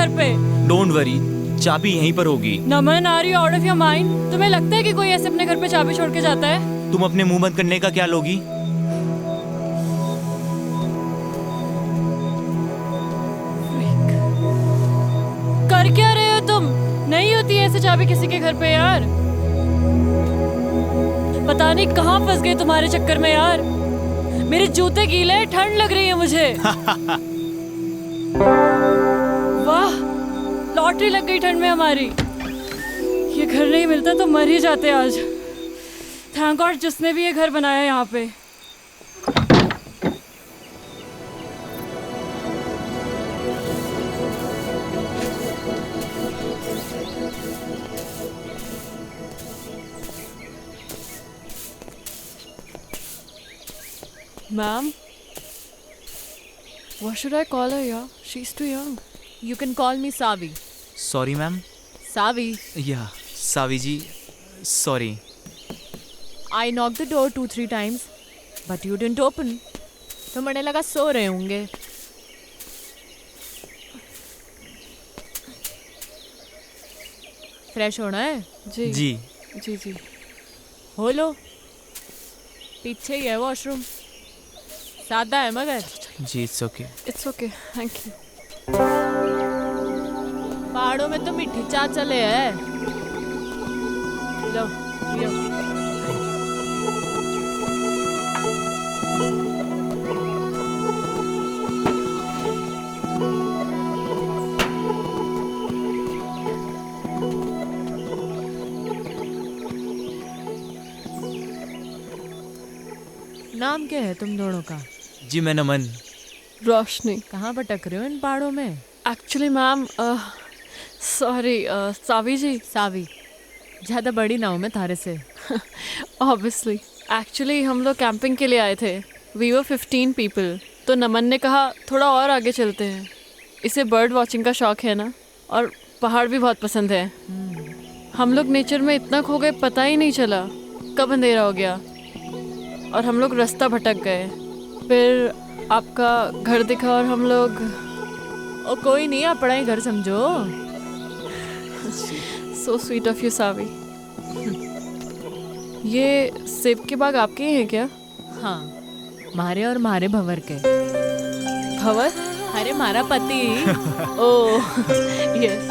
घर पे। Don't worry, चाबी यहीं पर होगी। Naman, are you out of your mind? तुम्हें लगता है कि कोई ऐसे अपने घर पे चाबी छोड़ के जाता है? तुम अपने मुंह बंद करने का क्या लोगी? कर क्या रहे हो तुम? नहीं होती ऐसे चाबी किसी के घर पे यार। पता नहीं कहाँ फंस गए तुम्हारे चक्कर में यार। मेरे जूते गीले, ठंड लग रही है मुझे। वाह, लॉटरी लग गई ठंड में हमारी। ये घर नहीं मिलता तो मर ही जाते आज। थैंक गॉड जिसने भी ये घर बनाया यहाँ पे। Ma'am, what should I call her? Yeah, she's too young. You can call me Savi. Sorry ma'am. Savi, या सावी जी, sorry. I knocked the door 2-3 times, but you didn't open. तो मैंने लगा सो रहे होंगे। फ्रेश होना है? जी जी जी जी। हो लो, पीछे ही है वॉशरूम। सादा है मगर। जी, it's okay. It's okay, thank you. पहाड़ों में तो मीठी चाय चले है। लो पियो। नाम क्या है तुम दोनों का? जी मैं नमन। रोशनी। कहाँ भटक रहे हो इन पहाड़ों में? एक्चुअली मैम, सॉरी, सावी जी। सावी, ज़्यादा बड़ी ना हूँ मैं थारे से। ऑब्वियसली। एक्चुअली हम लोग कैंपिंग के लिए आए थे। We were 15 people. तो नमन ने कहा थोड़ा और आगे चलते हैं। इसे बर्ड वॉचिंग का शौक है ना, और पहाड़ भी बहुत पसंद है। हम लोग नेचर में इतना खो गए, पता ही नहीं चला कब अंधेरा हो गया और हम लोग रास्ता भटक गए। फिर आपका घर दिखा और हम लोग। ओ कोई नहीं, अपना ही घर समझो। सो स्वीट ऑफ यू सावी। ये सेब के बाग आपके ही हैं क्या? हाँ, मारे और मारे भंवर के। भंवर? अरे मारा पति। Oh yes.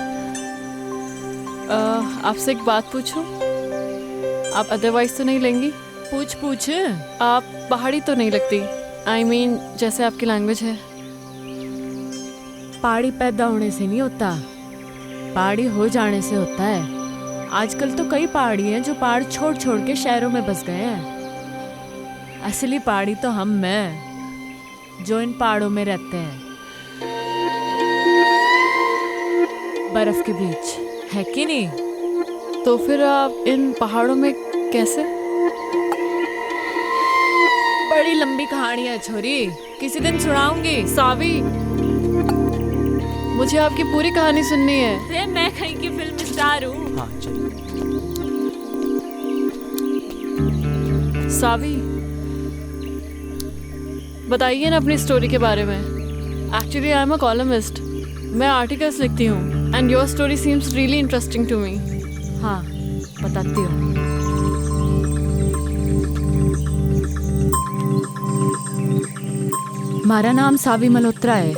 आपसे एक बात पूछूं? आप अदरवाइज तो नहीं लेंगी? पूछ पूछ। आप पहाड़ी तो नहीं लगती। आई मीन जैसे आपकी लैंग्वेज है। पहाड़ी पैदा होने से नहीं होता, पहाड़ी हो जाने से होता है। आजकल तो कई पहाड़ी हैं जो पहाड़ छोड़ छोड़ के शहरों में बस गए हैं। असली पहाड़ी तो हम हैं जो इन पहाड़ों में रहते हैं, बर्फ के बीच, है कि नहीं? तो फिर आप इन पहाड़ों में कैसे? बड़ी लंबी कहानी है छोरी, किसी दिन सुनाऊंगी। सावी, मुझे आपकी पूरी कहानी सुननी है। अरे मैं कहीं की फिल्म स्टार हूँ। हाँ चलिए। सावी, बताइए ना अपनी स्टोरी के बारे में। Actually I am a columnist. मैं आर्टिकल्स लिखती हूँ and your story seems really interesting to me. हाँ बताती हूँ। हमारा नाम सावी मल्होत्रा है,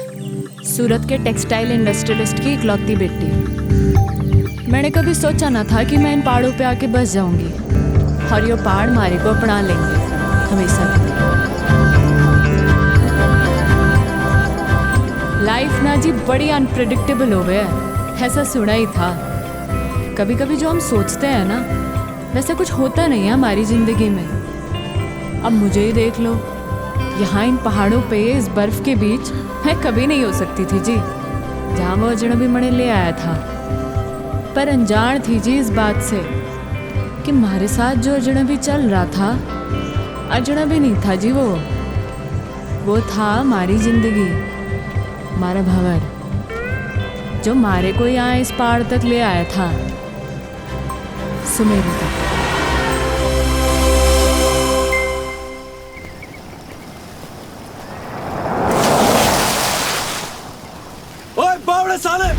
सूरत के टेक्सटाइल इंडस्ट्रियलिस्ट की इकलौती बेटी। मैंने कभी सोचा ना था कि मैं इन पहाड़ों पे आके बस जाऊंगी और ये पहाड़ हमारे को अपना लेंगे हमेशा के लिए। लाइफ ना जी बड़ी अनप्रेडिक्टेबल हो गया है, ऐसा सुना ही था। कभी कभी जो हम सोचते हैं ना, वैसा कुछ होता नहीं है हमारी ज़िंदगी में। अब मुझे ही देख लो, यहाँ इन पहाड़ों पे इस बर्फ़ के बीच मैं कभी नहीं हो सकती थी जी, जहाँ वो अजनबी मणे ले आया था। पर अनजान थी जी इस बात से कि हमारे साथ जो अजनबी चल रहा था, अजनबी नहीं था जी, वो था हमारी ज़िंदगी, हमारा भंवर, जो हमारे को यहाँ इस पहाड़ तक ले आया था, सुमेरु तक। ओए बावड़े साले,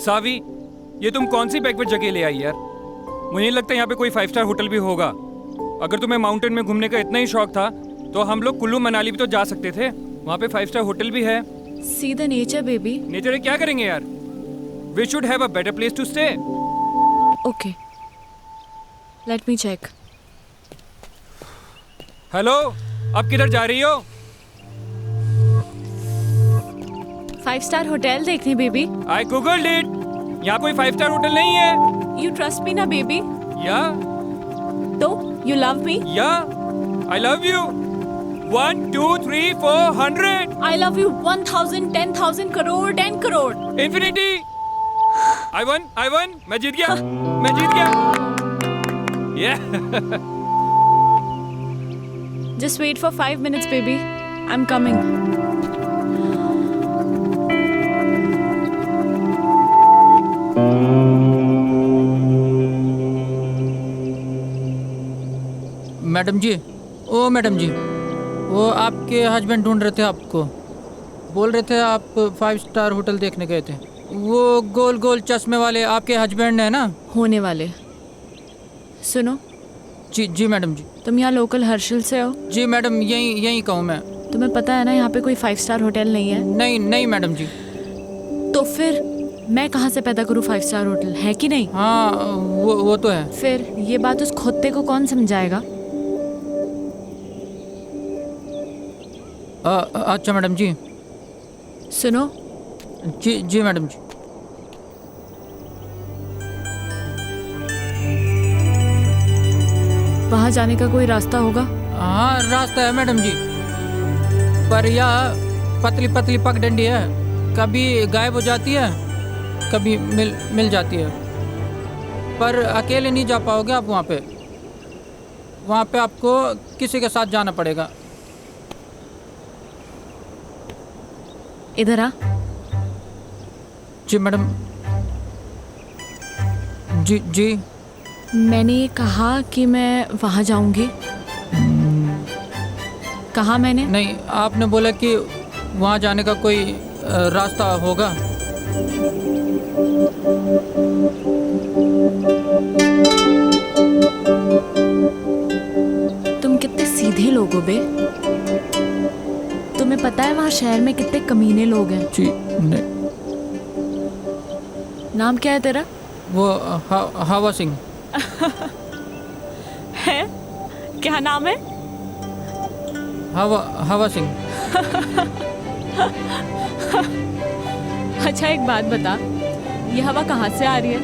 सावी, ये तुम कौन सी बैकवर्ड जगह ले आई यार? मुझे नहीं लगता यहाँ पे कोई 5 स्टार होटल भी होगा। अगर तुम्हें माउंटेन में घूमने का इतना ही शौक था तो हम लोग कुल्लू मनाली भी तो जा सकते थे। वहाँ पे 5 स्टार होटल भी है। See the nature baby. Nature में क्या करेंगे यार? We should have a better place to stay. Okay, let me check. Hello, अब किधर जा रही हो? 5 स्टार होटल देखने बेबी। I googled it. यहाँ कोई 5 स्टार होटल नहीं है। यू ट्रस्ट मी ना बेबी? या तो यू लव मी? या I love you. 1 2 3 4 100 I love you 1000, 10,000 crore, 10 crore. Infinity. I won. मैं जीत गया। Yeah. Just wait for 5 minutes, baby. I'm coming. Madam ji, ओ मैडम जी, वो आपके हस्बैंड ढूंढ रहे थे आपको। बोल रहे थे आप 5 स्टार होटल देखने गए थे। वो गोल गोल चश्मे वाले आपके हस्बैंड है ना? होने वाले। सुनो, जी मैडम जी। तुम यहाँ लोकल हर्षल से हो? जी मैडम, यहीं कहूँ मैं। तुम्हें पता है ना यहाँ पे कोई 5 स्टार होटल नहीं है? नहीं मैडम जी। तो फिर मैं कहाँ से पैदा करूँ 5 स्टार होटल, है कि नहीं? हाँ, वो तो है। फिर ये बात उस खोते को कौन समझाएगा? अच्छा मैडम जी। सुनो, जी मैडम जी। वहाँ जाने का कोई रास्ता होगा? हाँ, रास्ता है मैडम जी, पर यह पतली पतली पगडंडी है। कभी गायब हो जाती है, कभी मिल जाती है। पर अकेले नहीं जा पाओगे आप वहाँ पे। वहाँ पे आपको किसी के साथ जाना पड़ेगा। इधर आ। जी मैडम। जी। मैंने ये कहा कि मैं वहाँ जाऊंगी। कहा मैंने? नहीं, आपने बोला कि वहाँ जाने का कोई रास्ता होगा। तुम कितने सीधे लोग हो बे। तुम्हें पता है वहाँ शहर में कितने कमीने लोग हैं? जी नहीं। नाम क्या है तेरा? वो हवा सिंह है? क्या नाम है? हवा सिंह। अच्छा एक बात बता, ये हवा कहाँ से आ रही है?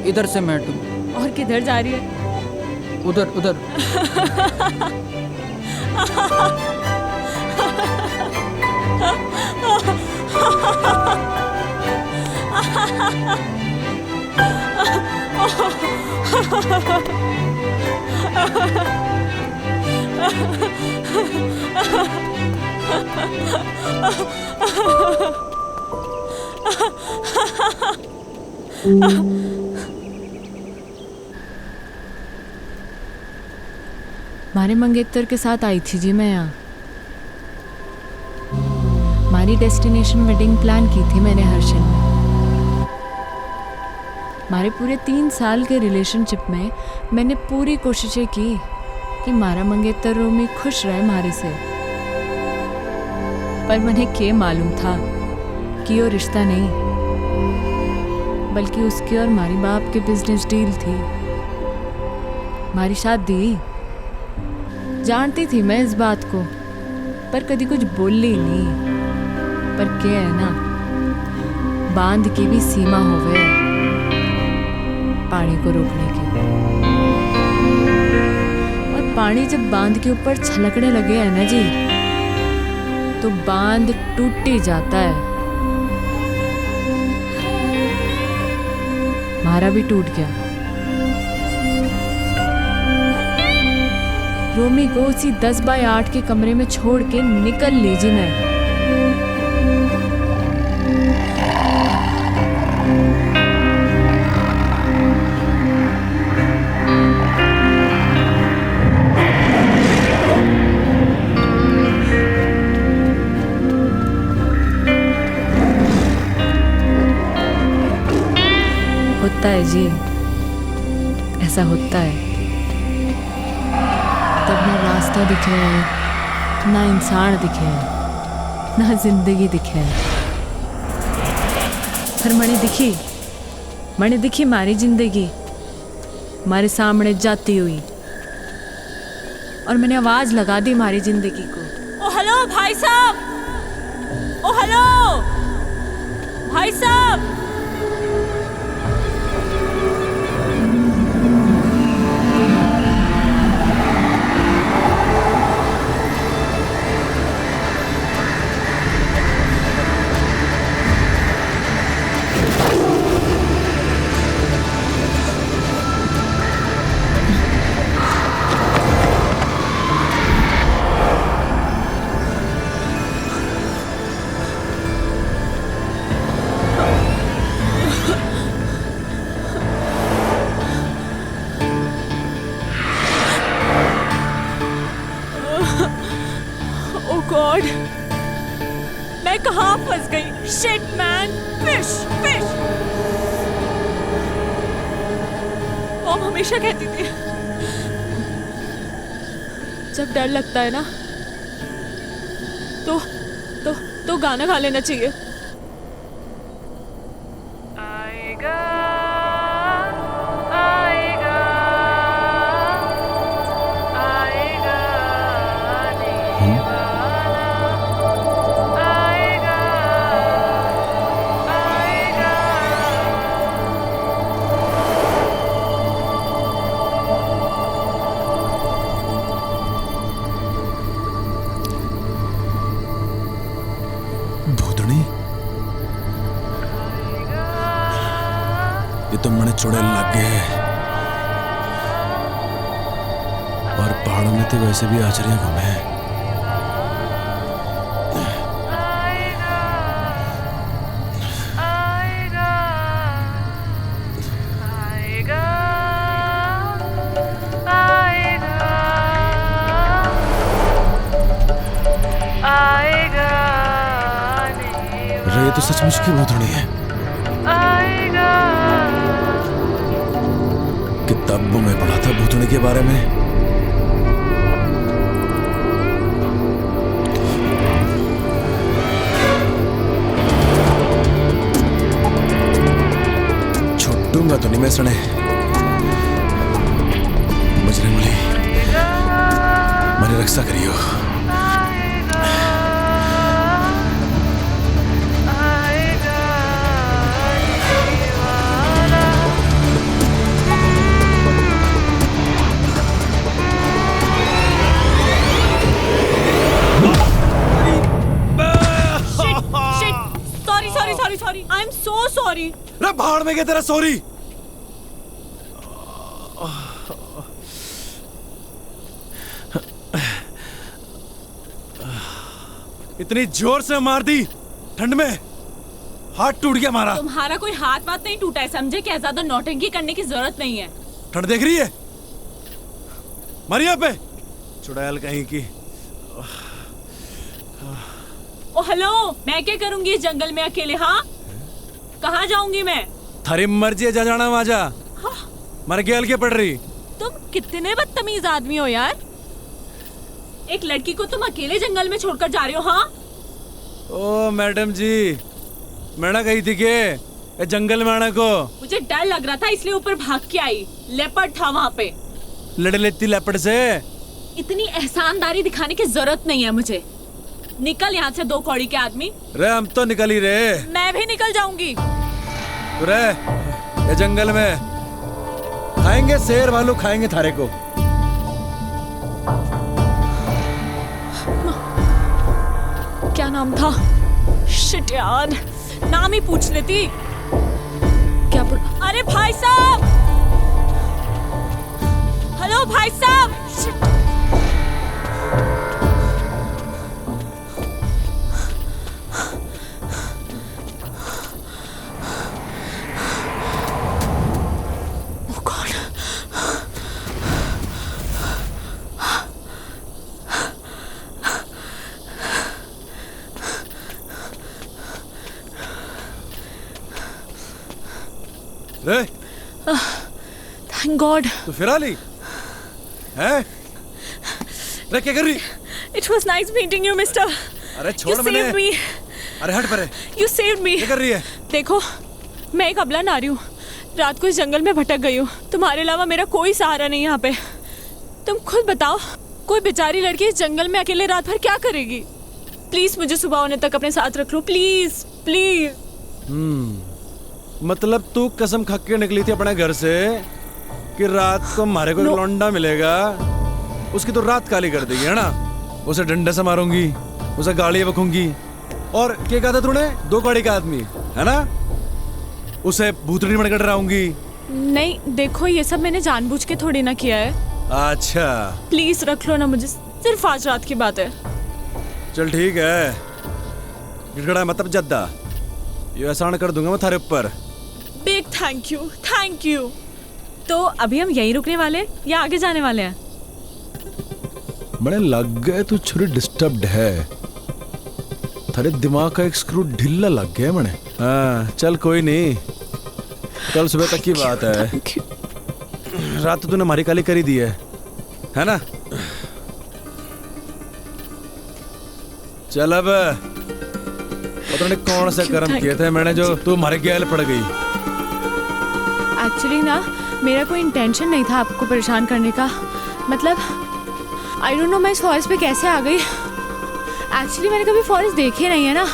इधर से मैडम। और किधर जा रही है? उधर। मारे मंगेतर के साथ आई थी जी मैं यहाँ। हमारी डेस्टिनेशन वेडिंग प्लान की थी मैंने हर्षल में। हमारे पूरे 3 साल के रिलेशनशिप में मैंने पूरी कोशिशें की कि मारा मंगेतर रोमी खुश रहे हमारे से। पर मुझे क्या मालूम था कि वो रिश्ता नहीं, बल्कि उसके और हमारी बाप के बिजनेस डील थी। हमारी शादी जानती थी मैं इस बात को, पर कभी कुछ बोली नहीं। पर क्या है ना, बांध की भी सीमा होवे पानी को रोकने की। और पानी जब बांध के ऊपर छलकने लगे है ना जी, तो बांध टूट ही जाता है। हमारा भी टूट गया। रोमी को उसी 10 बाय 8 के कमरे में छोड़ के निकल लीजिए मैं। होता है जी, ऐसा होता है। तब ना रास्ता दिखे है, ना इंसान दिखे है, ना जिंदगी दिखे है। पर मैंने दिखी मारी जिंदगी हमारे सामने जाती हुई, और मैंने आवाज लगा दी मारी जिंदगी को। ओ हेलो भाई साहब, ओ हेलो भाई साहब। गॉड, मैं कहाँ फंस गई? Shit man, fish fish. Mom हमेशा कहती थी जब डर लगता है ना तो गाना गा लेना चाहिए। आएगा आएगा आएगा भूतनी, ये तो मने चुड़ैल लग गए हैं। और पहाड़ों में तो वैसे भी आचरियां कम है। ये तो सचमुच की भूतनी है। किताबों में पढ़ा था भूतनी के बारे में। छुट्टूंगा तो नहीं मैं सुने। बजरंगबली, मेरी रक्षा करियो। Sorry, I'm so sorry. रे भाड़ में गया तेरा सॉरी। इतनी जोर से मार दी ठंड में, हाथ टूट गया हमारा। तुम्हारा कोई हाथ वाथ नहीं टूटा है, समझे? क्या ज्यादा नौटंकी करने की जरूरत नहीं है। ठंड देख रही है मर यहाँ पे, चुड़ैल कहीं की। ओ हेलो, मैं क्या करूंगी इस जंगल में अकेले? हाँ, कहाँ जाऊंगी मैं? थारी मर्जी है, जा जाना वहां जा। हाँ? मर के हल्के पड़ रही। तुम कितने बदतमीज आदमी हो यार। एक लड़की को तुम अकेले जंगल में छोड़कर जा रहे हो? हाँ? ओ मैडम जी, मैंने कही थी कि जंगल में आने को। मुझे डर लग रहा था इसलिए ऊपर भाग के आई। लेपर्ड था वहाँ पे। लड़ लेती लेपर्ड से। इतनी एहसानदारी दिखाने की जरूरत नहीं है मुझे। निकल यहाँ से, दो कौड़ी के आदमी। रे हम तो निकल ही रहे। मैं भी निकल जाऊंगी। रे ये जंगल में खाएंगे, शेर भालू खाएंगे थारे को। क्या नाम था? शिट यार, नाम ही पूछ लेती। क्या अरे भाई साहब, हेलो भाई साहब। शिट। रे थैंक गॉड। तो फिर आ ली हैं? अरे क्या कर रही? It was nice meeting you mister. अरे यू छोड़ मैंने। Saved me. अरे हट परे। You saved me. क्या कर रही है? देखो, मैं एक अबला नारी हूँ, रात को इस जंगल में भटक गई हूँ। तुम्हारे अलावा मेरा कोई सहारा नहीं यहाँ पे। तुम खुद बताओ, कोई बेचारी लड़की इस जंगल में अकेले रात भर क्या करेगी? प्लीज मुझे सुबह होने तक अपने साथ रख लो, प्लीज प्लीज। मतलब तू कसम खा के निकली थी अपने घर से कि रात को हमारे को एक लौंडा मिलेगा, उसकी तो रात काली कर देगी, है ना? उसे डंडे से मारूंगी, उसे गाड़ी बकूंगी, और क्या कहा था तूने? 2 गाड़ी का आदमी, है ना? उसे भूतनी बनकर डराऊंगी। नहीं देखो, ये सब मैंने जानबूझ के थोड़ी ना किया है। अच्छा प्लीज रख लो ना मुझे, सिर्फ आज रात की बात है। चल ठीक है, गिड़गड़ा मतलब जद्दा, ये एहसान कर दूंगा मैं थारे ऊपर। Big thank you, thank you. तो अभी हम यहीं रुकने वाले हैं या आगे जाने वाले हैं? बड़े लग गए तू छुरी डिस्टर्ब्ड है, थारे दिमाग का एक स्क्रू ढीला लग गया मने। हाँ चल कोई नहीं, कल सुबह तक की बात है। रात तो तूने हमारी काली करी दी है ना? चल अब पता नहीं कौन से कर्म किए थे मैंने जो तू हमारे गैल पड़ गई। एक्चुअली ना, मेरा कोई इंटेंशन नहीं था आपको परेशान करने का। मतलब आई डोंट नो मैं इस फॉरेस्ट पे कैसे आ गई। एक्चुअली मैंने कभी फॉरेस्ट देखे नहीं है ना,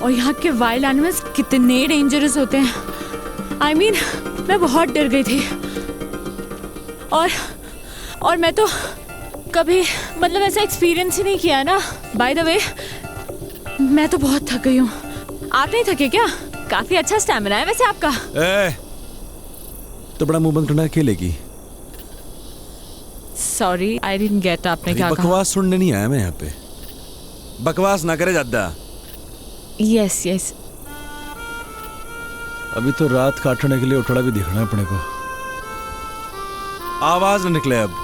और यहाँ के वाइल्ड एनिमल्स कितने डेंजरस होते हैं। आई मीन मैं बहुत डर गई थी, और मैं तो कभी मतलब ऐसा एक्सपीरियंस ही नहीं किया ना। बाय द वे, मैं तो बहुत थक गई हूँ। आप नहीं थके क्या? काफी अच्छा स्टैमिना है वैसे आपका। तो बड़ा मुंह बंद करना अकेले की। सॉरी आई डिडंट गेट, आपने क्या कहा? बकवास सुनने नहीं आया मैं यहाँ पे, बकवास ना करे ज्यादा। Yes yes. अभी तो रात काटने के लिए उठड़ा भी दिखना है अपने को, आवाज न निकले अब।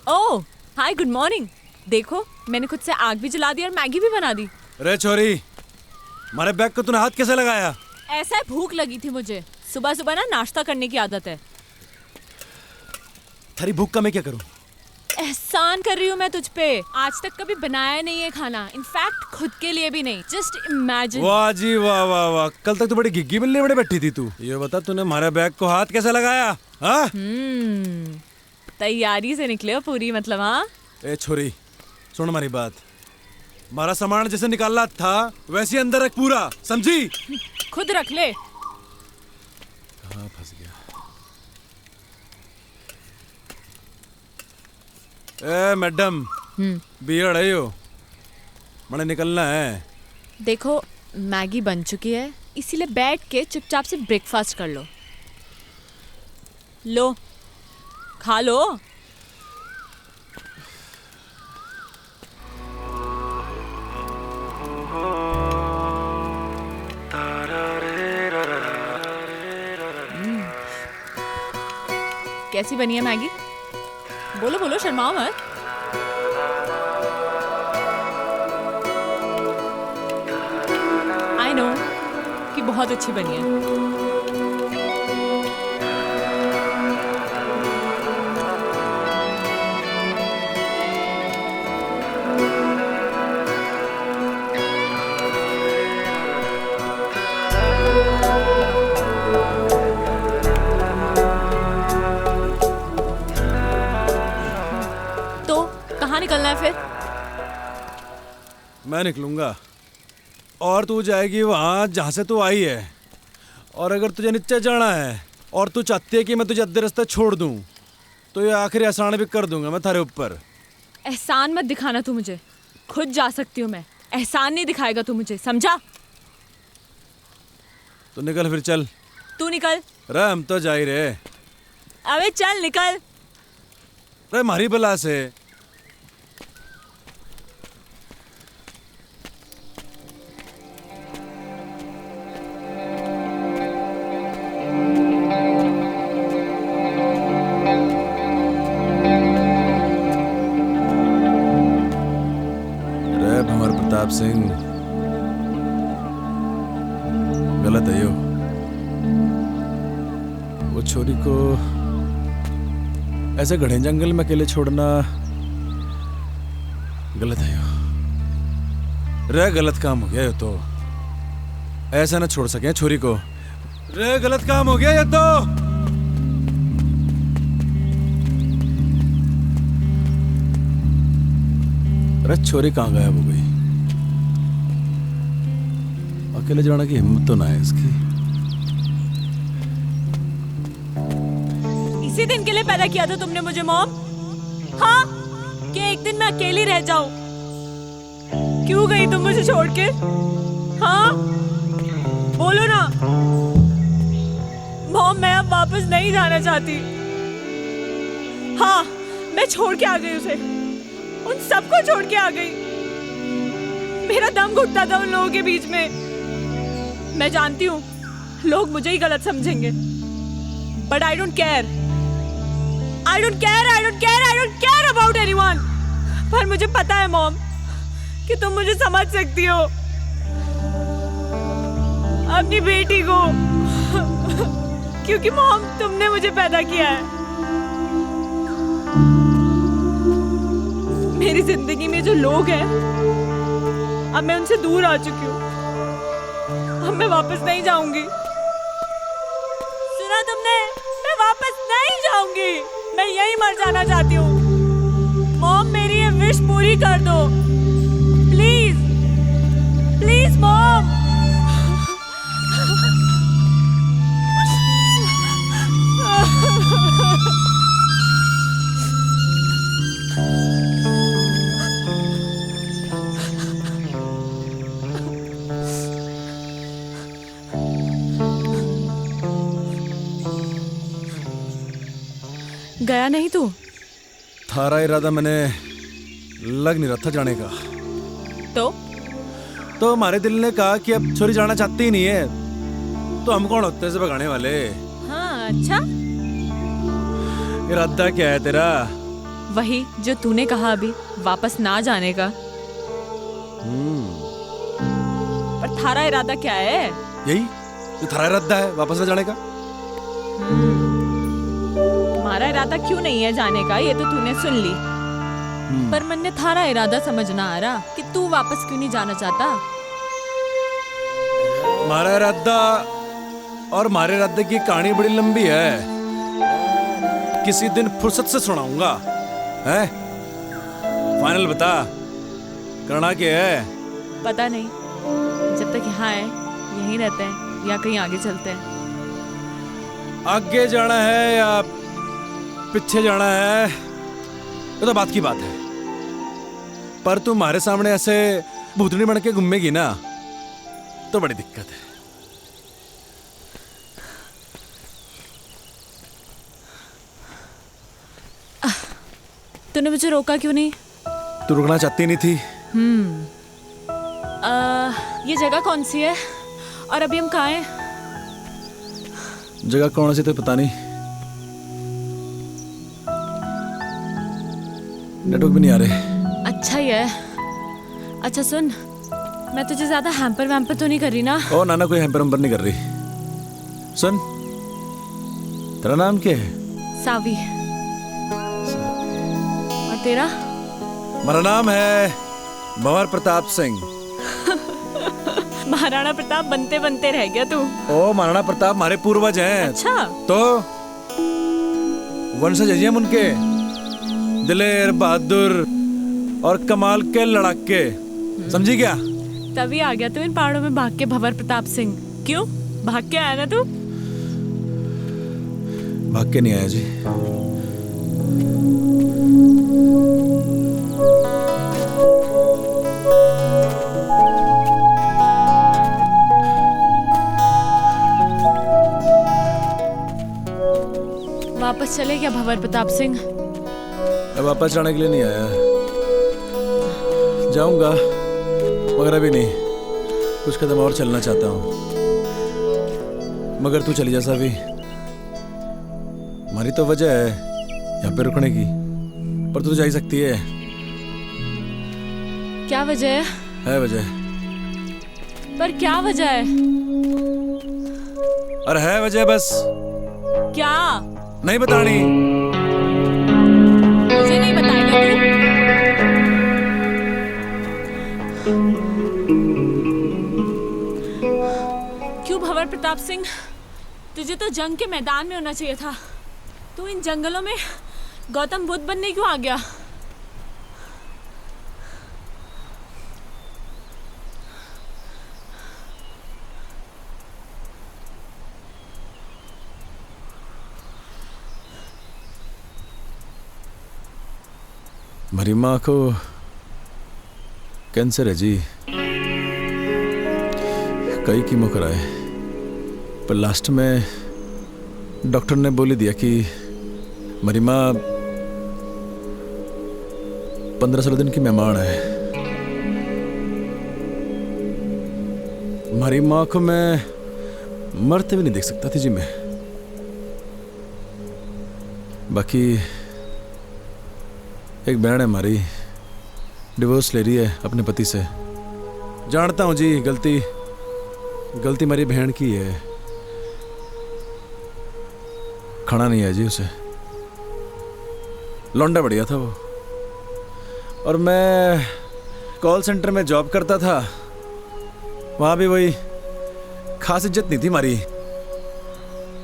ओह हाय, गुड मॉर्निंग। देखो मैंने खुद से आग भी जला दी और मैगी भी बना दी। रे छोरी, हमारे बैग को तूने हाथ कैसे लगाया? ऐसा है, भूख लगी थी मुझे। सुबह सुबह ना नाश्ता करने की आदत है। थारी भूख का मैं क्या करूं? एहसान कर रही हूँ मैं तुझ पे। आज तक कभी बनाया नहीं है खाना, इनफैक्ट खुद के लिए भी नहीं। Just imagine. वाह जी वाह वाह वाह, कल तक तो बड़ी गिग्गी बिल्ली बड़े बैठी थी तू। ये बता तूने हमारे बैग को हाथ कैसे लगाया? हाँ? तैयारी से निकले हो पूरी, मतलब। हाँ ए छोरी सुन हमारी बात, हमारा सामान जैसे निकालना था वैसे ही अंदर रख पूरा, समझी? खुद रख ले। कहाँ फंस गया? ए मैडम, बियर है यो, मैंने निकलना है। देखो मैगी बन चुकी है, इसीलिए बैठ के चुपचाप से ब्रेकफास्ट कर लो। लो खा लो। कैसी बनी है मैगी? बोलो बोलो, शर्माओ मत। आई नो कि बहुत अच्छी बनी है। तो कहाँ निकलना है फिर? मैं निकलूंगा और तू जाएगी वहां जहां से तू आई है। और अगर तुझे नीचे जाना है और तू चाहती है कि मैं तुझे अद्धे रास्ते छोड़ दूं, तो ये आखिरी एहसान भी कर दूंगा मैं थारे ऊपर। एहसान मत दिखाना तू मुझे, खुद जा सकती हूँ मैं। एहसान नहीं दिखाएगा तू मुझे, समझा? तो निकल फिर चल। तू निकल। रे हम तो जा ही रहे। अबे चल निकल। रे मारी बला से। रे भंवर प्रताप सिंह, गलत है यो। वो छोरी को ऐसे घने जंगल में अकेले छोड़ना गलत है यो। रे गलत काम हो गया ये तो। ऐसा ना छोड़ सके छोरी को। रे गलत काम हो गया ये तो। रे छोरी कहाँ गायब हो गई? अकेले जाने की हिम्मत तो ना है इसकी। इसी दिन के लिए पैदा किया था तुमने मुझे मॉम? हाँ, कि एक दिन मैं अकेली रह जाऊं। क्यों गई तुम मुझे छोड़ के? हाँ, बोलो ना। मॉम, मैं अब वापस नहीं जाना चाहती। हाँ, मैं छोड़ के आ गई उसे, उन सबको छोड़ के आ गई। मेरा दम घुटता था उन लोगों के बीच में। मैं जानती हूँ लोग मुझे ही गलत समझेंगे, but I don't care. I don't care about anyone. पर मुझे पता है मॉम कि तुम मुझे समझ सकती हो, अपनी बेटी को। क्योंकि मॉम, तुमने मुझे पैदा किया है। मेरी जिंदगी में जो लोग हैं, अब मैं उनसे दूर आ चुकी हूँ। अब मैं वापस नहीं जाऊंगी। सुना तुमने? मैं वापस नहीं जाऊंगी। मैं यहीं मर जाना चाहती हूँ। मॉम, मेरी ये विश पूरी कर दो, प्लीज प्लीज मॉम। गया नहीं तू? थारा इरादा मैंने लग नहीं रहा था जाने का। तो हमारे दिल ने कहा कि अब छोरी जाना चाहती ही नहीं है, तो हम कौन होते हैं इसे भगाने वाले? हाँ, अच्छा। इरादा क्या है तेरा? वही जो तूने कहा अभी, वापस ना जाने का। पर थारा इरादा क्या है? यही जो थारा इरादा है, वापस न जाने का। हमारा इरादा क्यों नहीं है जाने का, ये तो तूने सुन ली। पर मन ने थारा इरादा समझ ना आ रहा कि तू वापस क्यों नहीं जाना चाहता। हमारा इरादा और हमारे इरादे की कहानी बड़ी लंबी है, किसी दिन फुर्सत से सुनाऊंगा। है फाइनल बता, करना क्या है? पता नहीं, जब तक यहाँ है यहीं रहते हैं या कहीं आगे चलते हैं। आगे जाना है या पीछे जाना है, ये तो बात की बात है। पर तू हमारे सामने ऐसे भूतनी बन के घूमेगी ना, तो बड़ी दिक्कत है। तूने मुझे रोका क्यों नहीं? तू रुकना चाहती नहीं थी। ये जगह कौन सी है और अभी हम कहाँ हैं? जगह कौन सी तो पता नहीं, नेटवर्क भी नहीं आ रहे। अच्छा ही है। अच्छा सुन, मैं तुझे ज्यादा हैम्पर वैम्पर तो नहीं कर रही ना? ओ नाना, कोई हैम्पर वैम्पर नहीं कर रही। सुन, तेरा नाम क्या है? सावी। और तेरा? मेरा नाम है भंवर प्रताप सिंह। महाराणा प्रताप बनते बनते रह गया तू। ओ महाराणा प्रताप हमारे पूर्वज हैं। अच्छा, तो वंशज हैं उनके, दिलेर, बहादुर और कमाल के लड़ाके। समझी क्या? तभी आ गया तू इन पहाड़ों में भाग के भंवर प्रताप सिंह। क्यों भाग के आया ना तू? भाग के नहीं आया जी। वापस चले क्या भंवर प्रताप सिंह? मैं वापस जाने के लिए नहीं आया, जाऊंगा मगर अभी नहीं, कुछ कदम और चलना चाहता हूँ। मगर तू चली जा सावी, हमारी तो वजह है यहाँ पे रुकने की, पर तू जा ही सकती है। क्या वजह है वजह, पर क्या वजह है? अरे है वजह, बस क्या? नहीं बतानी। मुझे नहीं बताएगा तू? क्यों भंवर प्रताप सिंह, तुझे तो जंग के मैदान में होना चाहिए था। तू इन जंगलों में गौतम बुद्ध बनने क्यों आ गया? मेरी माँ को कैंसर है जी, कई कीमो कराए, पर लास्ट में डॉक्टर ने बोली दिया कि मेरी माँ 15-16 दिन की मेहमान है। हमारी माँ को मैं मरते भी नहीं देख सकता थी जी मैं। बाकी एक बहन है हमारी, डिवोर्स ले रही है अपने पति से। जानता हूँ जी, गलती मेरी बहन की है, खाना नहीं है जी उसे। लौंडा बढ़िया था वो, और मैं कॉल सेंटर में जॉब करता था, वहाँ भी वही खास इज्जत नहीं थी हमारी,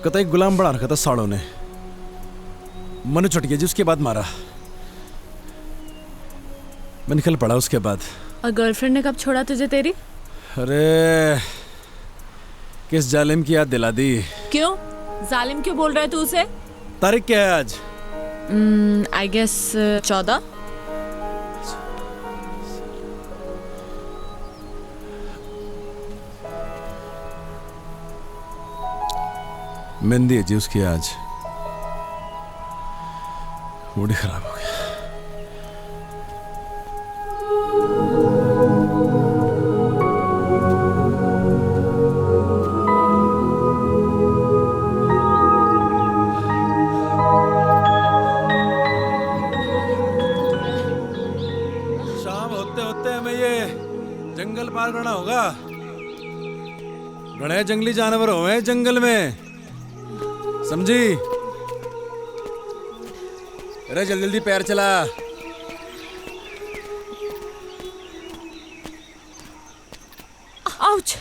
कतई गुलाम बना रखा था साड़ों ने। मनु चट गया जी, उसके बाद मारा, मैं निकल पड़ा उसके बाद। और गर्लफ्रेंड ने कब छोड़ा तुझे तेरी? अरे किस जालिम की याद दिला दी। क्यों जालिम क्यों बोल रहा है तू उसे? तारीख क्या है आज? I guess 14। मेहंदी है जी उसकी आज, मूड ही खराब हो गया। शाम होते होते हमें ये जंगल पार करना होगा। घने जंगली जानवर हुए जंगल में, समझी? अरे जल्दी जल्दी पैर चला। आउच!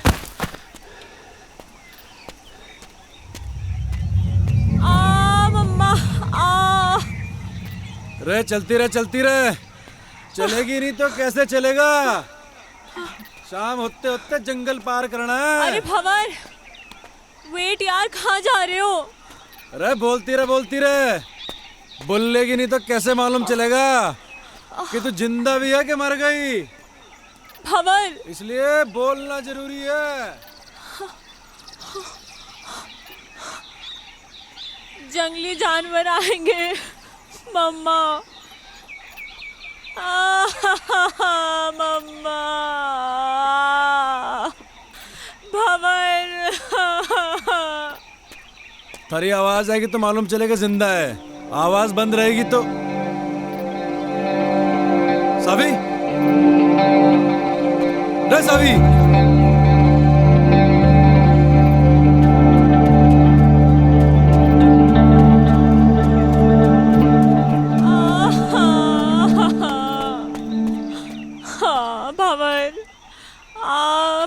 आ मम्मा आ! रे चलती रहे, चलेगी नहीं तो कैसे चलेगा? शाम होते होते जंगल पार करना है। अरे भंवर, वेट यार, कहाँ जा रहे हो? अरे बोलती रहे, बोलेगी नहीं तो कैसे मालूम चलेगा कि तू जिंदा भी है कि मर गई? भंवर, इसलिए बोलना जरूरी है। जंगली जानवर आएंगे मम्मा। मम्मा, भंवर। थारी आवाज आएगी तो मालूम चलेगा जिंदा है, आवाज बंद रहेगी तो। सावी, रे सावी, भंवर,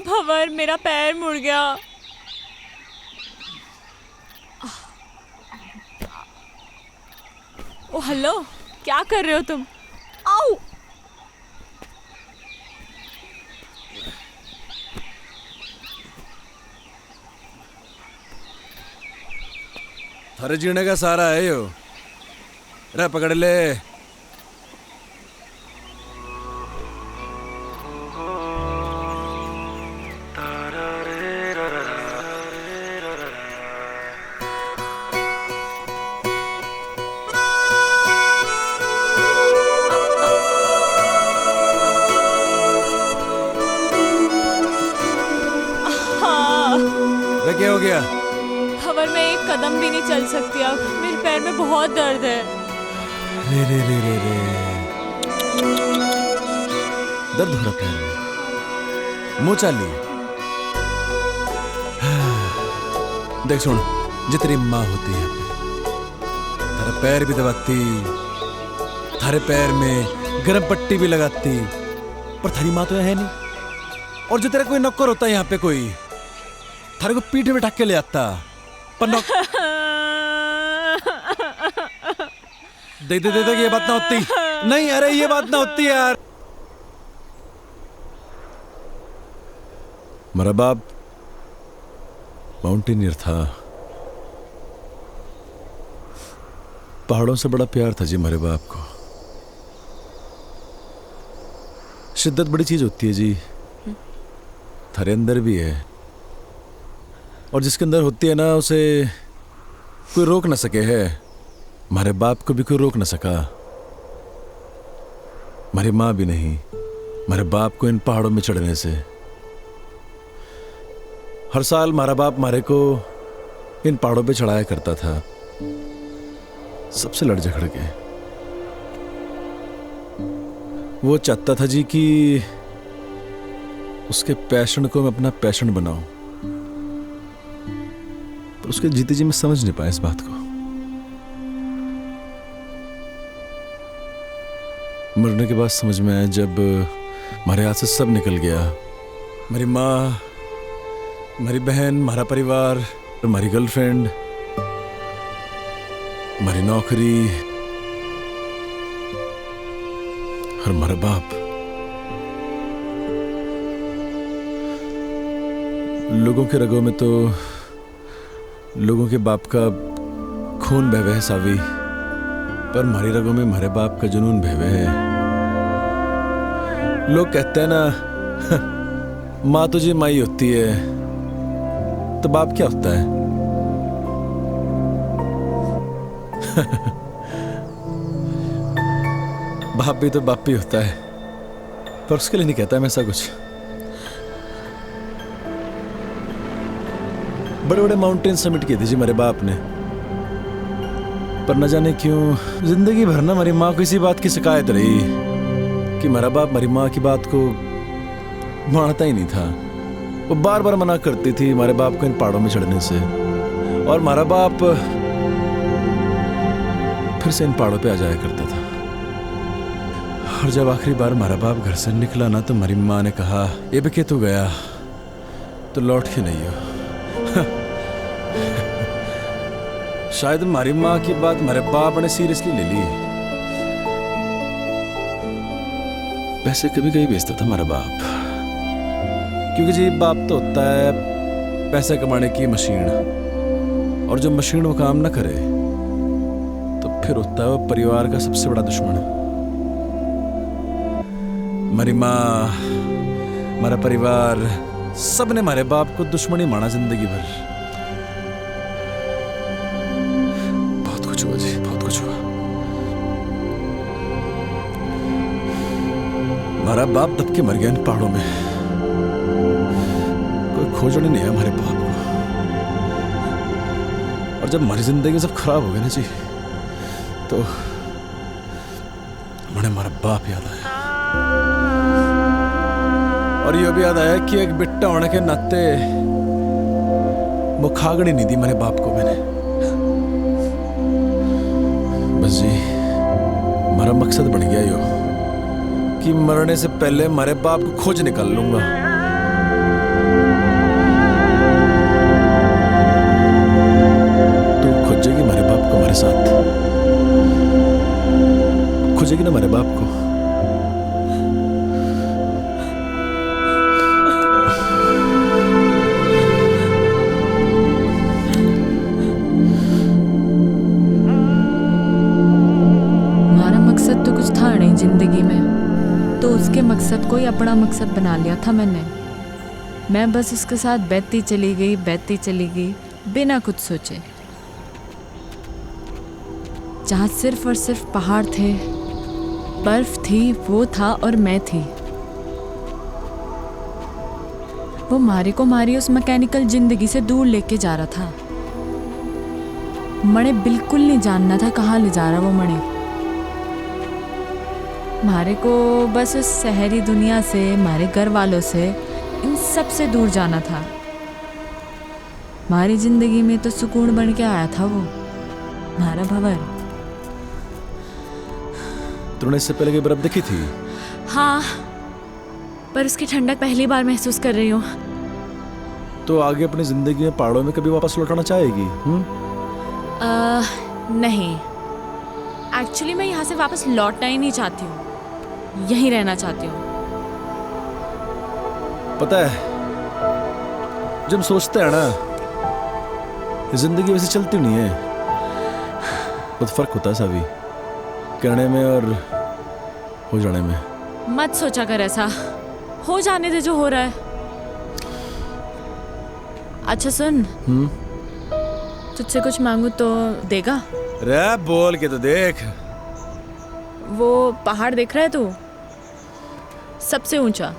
भंवर, मेरा पैर मुड़ गया। ओ हेलो, क्या कर रहे हो तुम? आओ! थारे जीने का सारा है यो। रे पकड़ ले। क्या हो गया? खबर मैं एक कदम भी नहीं चल सकती अब, मेरे पैर में बहुत दर्द है। रे रे रे रे रे दर्द हो रहा पैर में, मुंह चाली। देख सुन, जो तेरी माँ होती है तेरा पैर भी दबाती, थारे पैर में गर्म पट्टी भी लगाती, पर थारी माँ तो है नहीं। और जो तेरा कोई नौकर होता है यहाँ पे कोई, थारे को पीठ में ढक के ले आता, पर दे ये बात ना होती। नहीं अरे ये बात ना होती यार। मेरा बाप माउंटेनियर था, पहाड़ों से बड़ा प्यार था जी मेरे बाप को। शिद्दत बड़ी चीज होती है जी, थारे अंदर भी है, और जिसके अंदर होती है ना उसे कोई रोक ना सके है। हमारे बाप को भी कोई रोक ना सका, हमारी माँ भी नहीं, हमारे बाप को इन पहाड़ों में चढ़ने से। हर साल हमारा बाप हमारे को इन पहाड़ों पे चढ़ाया करता था, सबसे लड़ झगड़ के। वो चाहता था जी कि उसके पैशन को मैं अपना पैशन बनाऊं, पर उसके जीते जी मैं समझ नहीं पाया इस बात को। मरने के बाद समझ में आया जब हमारे हाथ से सब निकल गया। मेरी माँ, हमारी बहन, हमारा परिवार, हमारी गर्लफ्रेंड, हमारी नौकरी और हमारा बाप। लोगों के रगों में तो लोगों के बाप का खून बह है सावी, पर हमारी रगों में हमारे बाप का जुनून बह है। लोग कहते हैं ना माँ तुझे माई होती है, तो बाप क्या होता है? बाप भी तो बाप ही होता है, पर उसके लिए नहीं कहता मैं ऐसा कुछ। बड़े बड़े माउंटेन समिट किए थे जी मेरे बाप ने, पर न जाने क्यों जिंदगी भर ना हमारी माँ को इसी बात की शिकायत रही कि मेरा बाप हमारी माँ की बात को मानता ही नहीं था। वो बार बार मना करती थी हमारे बाप को इन पहाड़ों में चढ़ने से, और हमारा बाप फिर से इन पहाड़ों पे आ जाया करता था। और जब आखिरी बार हमारा बाप घर से निकला ना, तो हमारी माँ ने कहा ये भी तू गया तो लौट के नहीं हो। शायद हमारी माँ की बात हमारे बाप ने सीरियसली ले ली। पैसे कभी कभी बेचता था हमारा बाप, क्योंकि जी बाप तो होता है पैसे कमाने की मशीन, और जब मशीन वो काम ना करे तो फिर होता है वो परिवार का सबसे बड़ा दुश्मन। हमारी माँ, हमारा परिवार, सब ने हमारे बाप को दुश्मन ही माना जिंदगी भर। बहुत कुछ हुआ जी, बहुत कुछ हुआ। हमारा बाप दब के मर गया इन पहाड़ों में, कोई खोजने नहीं है हमारे बाप को। और जब हमारी जिंदगी सब खराब हो गई ना जी, तो मुझे हमारा बाप याद आया। और ये भी याद आया कि एक बिट्टा होने के नाते वो खागड़ी नहीं दी मेरे बाप को मैंने। बस जी हमारा मकसद बन गया यो कि मरने से पहले हमारे बाप को खोज निकाल लूंगा। तू खोजेगी हमारे बाप को हमारे साथ, खोजेगी ना हमारे बाप को। जिंदगी में तो उसके मकसद को ही अपना मकसद बना लिया था मैंने। मैं बस उसके साथ बहती चली गई बिना कुछ सोचे। जहाँ सिर्फ और सिर्फ पहाड़ थे, बर्फ थी, वो था और मैं थी। वो मारे को मारी उस मैकेनिकल जिंदगी से दूर लेके जा रहा था। मणे बिल्कुल नहीं जानना था कहाँ ले जा रहा वो मणे। मारे को बस उस शहरी दुनिया से, मारे घर वालों से, इन सब से दूर जाना था। हमारी जिंदगी में तो सुकून बन के आया था वो, हमारा भंवर। तूने इससे पहले की बर्फ देखी थी? हाँ, पर उसकी ठंडक पहली बार महसूस कर रही हूँ। तो आगे अपनी जिंदगी में पहाड़ों में कभी वापस लौटाना चाहेगी? नहीं, एक्चुअली मैं यहाँ से वापस लौटना ही नहीं चाहती हूँ, यहीं रहना चाहती हूँ। पता है, जब हम सोचते हैं ना, जिंदगी वैसे चलती नहीं है। बहुत फर्क होता है सावी, कहने में और हो जाने में। मत सोचा कर ऐसा, हो जाने दे जो हो रहा है। अच्छा सुन, तुझसे कुछ मांगू तो देगा? रे बोल के तो देख। वो पहाड़ देख रहा है तू, सबसे ऊंचा?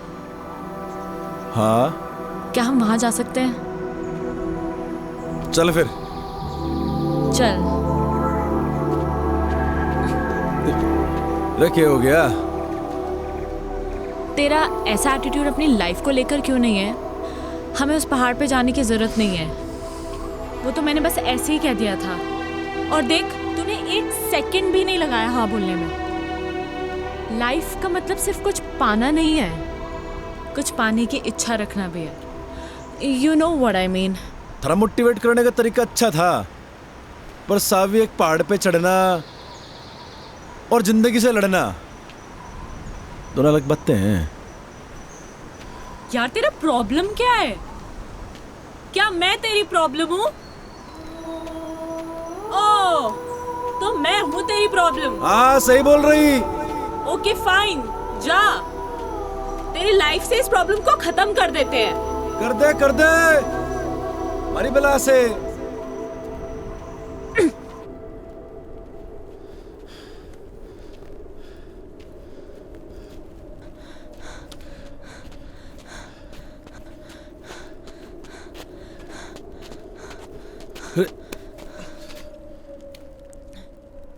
हाँ। क्या हम वहां जा सकते हैं? चल फिर। चल। रे क्या हो गया? तेरा ऐसा एटीट्यूड अपनी लाइफ को लेकर क्यों नहीं है? हमें उस पहाड़ पे जाने की जरूरत नहीं है, वो तो मैंने बस ऐसे ही कह दिया था। और देख, तूने 1 सेकंड भी नहीं लगाया हाँ बोलने में। लाइफ का मतलब सिर्फ कुछ पाना नहीं है, कुछ पाने की इच्छा रखना भी है। You know what I mean. थोड़ा मोटिवेट करने का तरीका अच्छा था, पर सावी एक पहाड़ पे चढ़ना और जिंदगी से लड़ना दोनों अलग बातें हैं। यार तेरा प्रॉब्लम क्या है? क्या मैं तेरी प्रॉब्लम हूँ? ओह, तो मैं हूँ तेरी प्रॉब्लम? हाँ सही बोल रही। ओके फाइन, जा, तेरी लाइफ से इस प्रॉब्लम को खत्म कर देते हैं। कर दे हमारी बला से।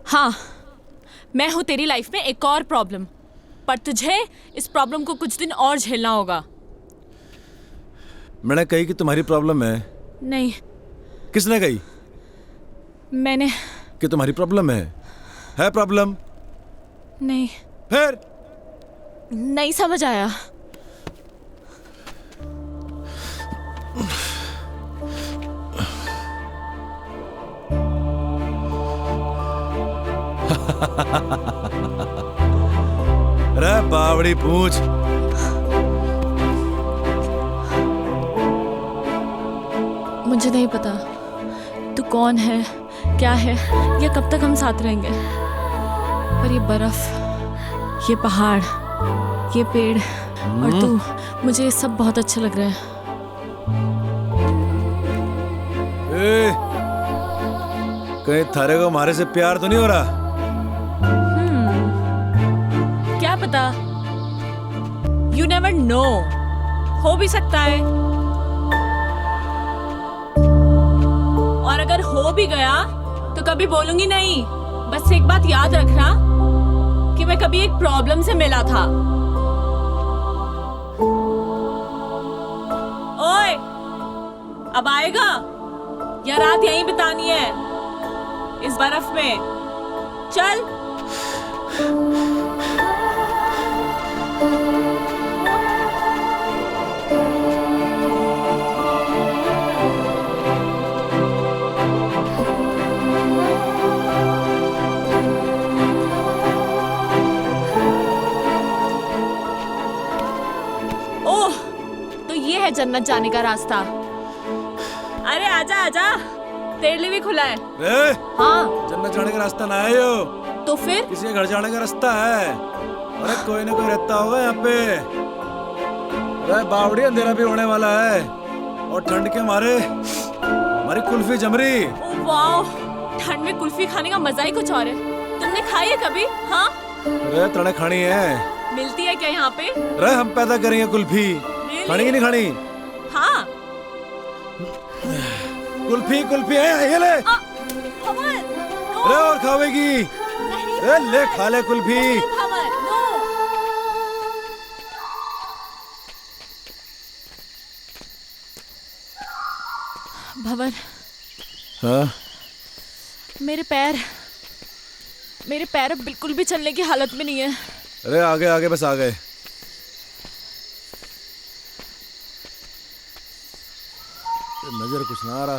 हाँ, मैं हूँ तेरी लाइफ में एक और प्रॉब्लम, पर तुझे इस प्रॉब्लम को कुछ दिन और झेलना होगा। मैंने कही कि तुम्हारी प्रॉब्लम है? नहीं। किसने कही? मैंने। कि तुम्हारी प्रॉब्लम है प्रॉब्लम? नहीं। फिर? नहीं समझ आया। अरे बावड़ी पूछ। मुझे नहीं पता तू कौन है, क्या है, या कब तक हम साथ रहेंगे, पर ये बर्फ, ये पहाड़, ये पेड़ और तू, मुझे ये सब बहुत अच्छा लग रहा है। कहीं थारे को हमारे से प्यार तो नहीं हो रहा? क्या पता, यू नेवर नो, हो भी सकता है। और अगर हो भी गया तो कभी बोलूंगी नहीं। बस एक बात याद रखना कि मैं कभी एक प्रॉब्लम से मिला था। ओए, अब आएगा या रात यहीं बितानी है इस बर्फ में? चल। ओह, तो ये है जन्नत जाने का रास्ता। अरे आजा आजा, तेरे लिए भी खुला है। हाँ, जन्नत जाने का रास्ता ना है यो, तो फिर किसी के घर जाने का रास्ता है। अरे कोई ना कोई रहता होगा यहाँ पे। अरे बावड़ी, अंधेरा भी होने वाला है और ठंड के मारे हमारी कुल्फी जम रही। ओह वाओ, ठंड में कुल्फी खाने का मजा ही कुछ और है। तुमने खाई है कभी? हाँ, अरे तड़े खानी है। मिलती है क्या यहाँ पे? अरे हम पैदा करेंगे कुल्फी, खानी की नहीं खानी? कुल्फी कुल्फी है, ये ले। अरे और खावेगी? अरे ले खा ले कुल्फी। भंवर, हाँ मेरे पैर अब बिल्कुल भी चलने की हालत में नहीं है। अरे आगे आगे, बस आ गए। नजर कुछ ना आ रहा।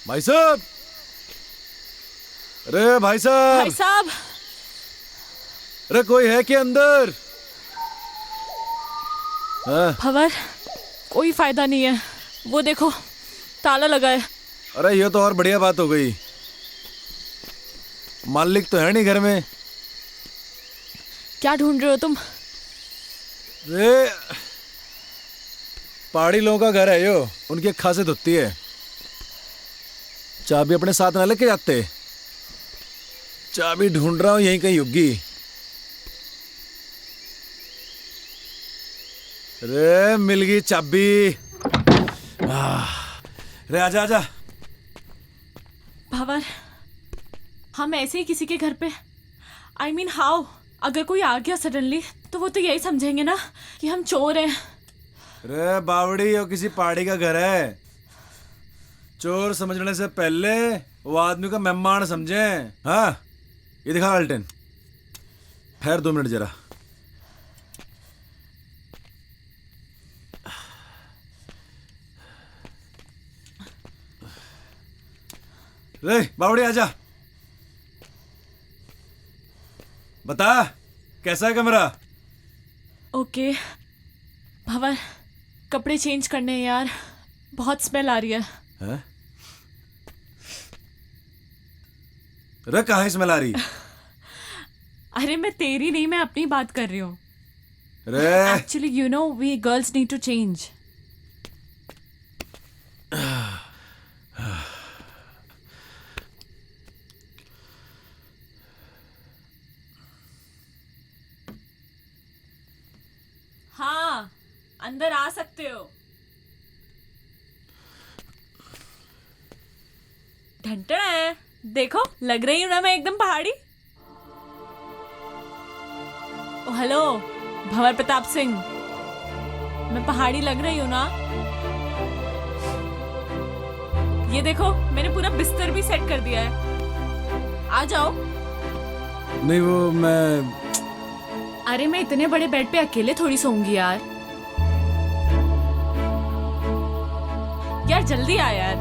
भाई साहब, अरे भाई साहब, भाई साहब, अरे कोई है क्या अंदर? हाँ? भंवर, कोई फायदा नहीं है। वो देखो, ताला लगा है। अरे ये तो और बढ़िया बात हो गई। मालिक तो है नहीं घर में। क्या ढूंढ रहे हो तुम? अरे पहाड़ी लोगों का घर है यो, उनकी एक खासियत होती है, चाबी अपने साथ ना लेके जाते। चाबी ढूंढ रहा हूं, यहीं कहीं होगी। अरे मिल गई चाबी। अरे आजा आजा। भंवर, हम ऐसे ही किसी के घर पे, I mean हाउ, अगर कोई आ गया सडनली तो वो तो यही समझेंगे ना कि हम चोर हैं। अरे बावड़ी, और किसी पहाड़ी का घर है। चोर समझने से पहले वो आदमी का मेहमान समझे। हाँ, ये दिखा अल्टन। ठहर 2 मिनट जरा। रे बावड़ी आजा, बता कैसा है कमरा? ओके भंवर, कपड़े चेंज करने हैं यार, बहुत स्मेल आ रही है। हैं? रे कहाँ स्मेल आ रही? अरे मैं तेरी नहीं, मैं अपनी बात कर रही हूँ। रे actually you know we girls need to change. हाँ, अंदर आ सकते हो। ढंटड़ा है, देखो लग रही हूँ ना मैं एकदम पहाड़ी। ओ हेलो भंवर प्रताप सिंह, मैं पहाड़ी लग रही हूँ ना? ये देखो मैंने पूरा बिस्तर भी सेट कर दिया है, आ जाओ। नहीं वो मैं, अरे मैं इतने बड़े बेड पे अकेले थोड़ी सोऊंगी यार। यार जल्दी आ यार।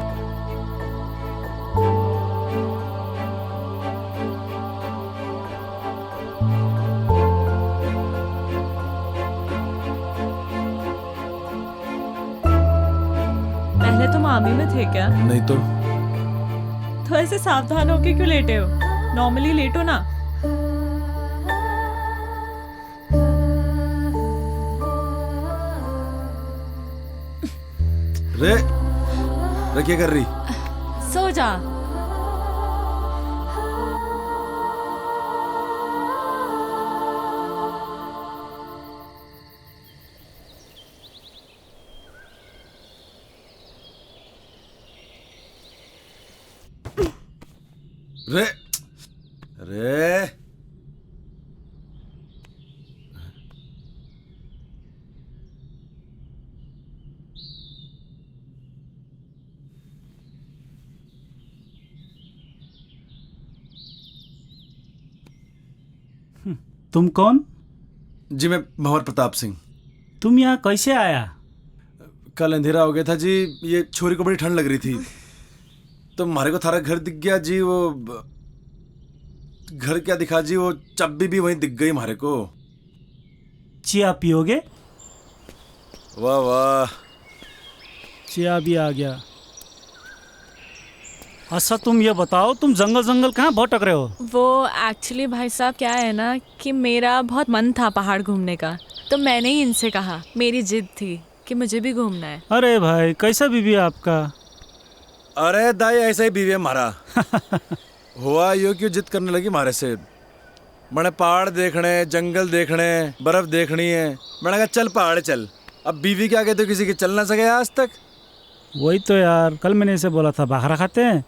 पहले तुम आर्मी में थे क्या? नहीं तो ऐसे सावधान होके क्यों लेटे हो? नॉर्मली लेटो ना। रे रे क्या कर रही? सो जा। रे रे तुम कौन? जी मैं भंवर प्रताप सिंह। तुम यहाँ कैसे आया? कल अंधेरा हो गया था जी, ये छोरी को बड़ी ठंड लग रही थी तो हमारे को थारा घर दिख गया जी। वो घर क्या दिखा जी, वो चाबी भी वहीं दिख गई हमारे को। चिया पियोगे? वाह वाह, चिया भी आ गया। अच्छा तुम ये बताओ, तुम जंगल जंगल कहाँ भटक रहे हो? वो एक्चुअली भाई साहब क्या है ना कि मेरा बहुत मन था पहाड़ घूमने का, तो मैंने ही इनसे कहा, मेरी जिद थी कि मुझे भी घूमना है। अरे भाई कैसा बीवी है आपका? अरे दाई ऐसा ही बीवी है हमारा। हुआ यो क्यों जिद करने लगी हमारे से। मैंने पहाड़ देखने, जंगल देखने, बर्फ देखनी है। मैंने कहा चल पहाड़ चल। अब बीवी के आगे तो किसी के चल ना सके आज तक। वही तो यार, कल मैंने इसे बोला था बाखरा खाते हैं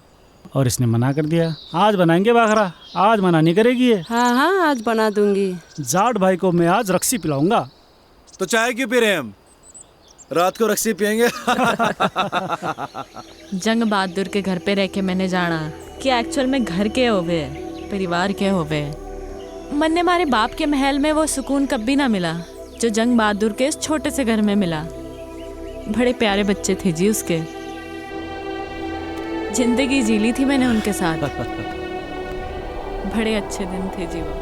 और इसने मना कर दिया। आज बनाएंगे बाखरा, आज मना नहीं करेगी ये। हाँ हाँ आज बना दूंगी। जाट भाई को मैं आज रक्सी पिलाऊंगा। तो चाय क्यों पी रहे हैं हम? रात को रक्सी पियेंगे। जंग बहादुर के घर पे रह के मैंने जाना कि एक्चुअल में घर के होवे, परिवार के होवे। मन ने हमारे बाप के महल में वो सुकून कभी ना मिला जो जंग बहादुर के इस छोटे से घर में मिला। बड़े प्यारे बच्चे थे जी उसके, जिंदगी जी ली थी मैंने उनके साथ। बड़े अच्छे दिन थे जी वो।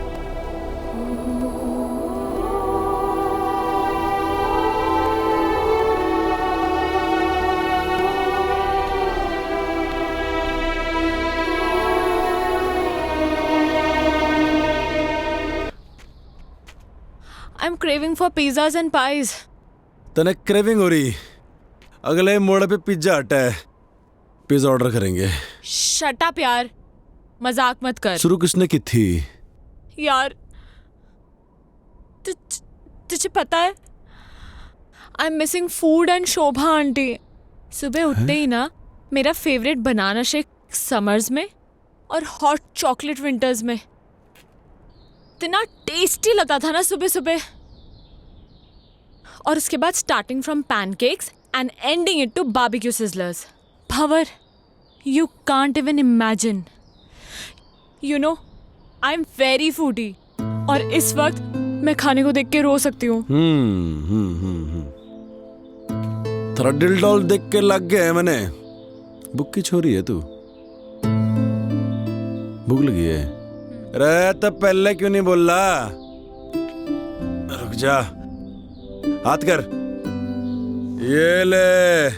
I'm craving for pizzas and pies. तने क्रेविंग हो रही? अगले मोड़ पे पिज्जा हटा है, पिज्जा ऑर्डर करेंगे। Shut up यार, मजाक मत कर। शुरू किसने की थी? यार तुझे पता है I'm missing food and Shobha aunty. सुबह उठते ही ना मेरा फेवरेट बनाना शेक समर्स में और हॉट चॉकलेट विंटर्स में। इतना टेस्टी लगता था ना सुबह सुबह। और उसके बाद starting from pancakes and ending it to barbecue sizzlers. Bhanwar, you can't even imagine. You know I am very foodie और इस वक्त मैं खाने को देख के रो सकती हूँ। थोड़ा दिल डॉल देख के लग गया है मैंने। भूख की छोरी है तू? भूख लगी है? अरे तो पहले क्यों नहीं बोल रहा? रुक जा, हाथ कर। ये ले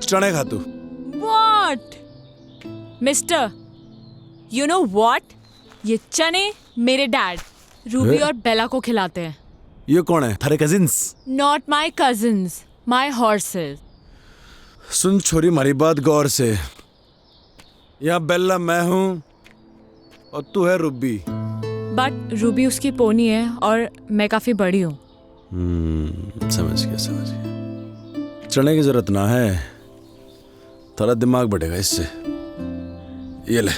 चने खा तू। What? Mister, you know what? ये चने मेरे डैड रूबी और बेला को खिलाते हैं। ये कौन है? थारे cousins? Not my cousins, my horses. सुन छोरी हमारी बात गौर से। यहाँ बेला मैं हूँ और तू है रूबी। बट रूबी उसकी पोनी है और मैं काफी बड़ी हूँ। समझ गया। चने की जरूरत ना है, थोड़ा दिमाग बढ़ेगा इससे। ये ले।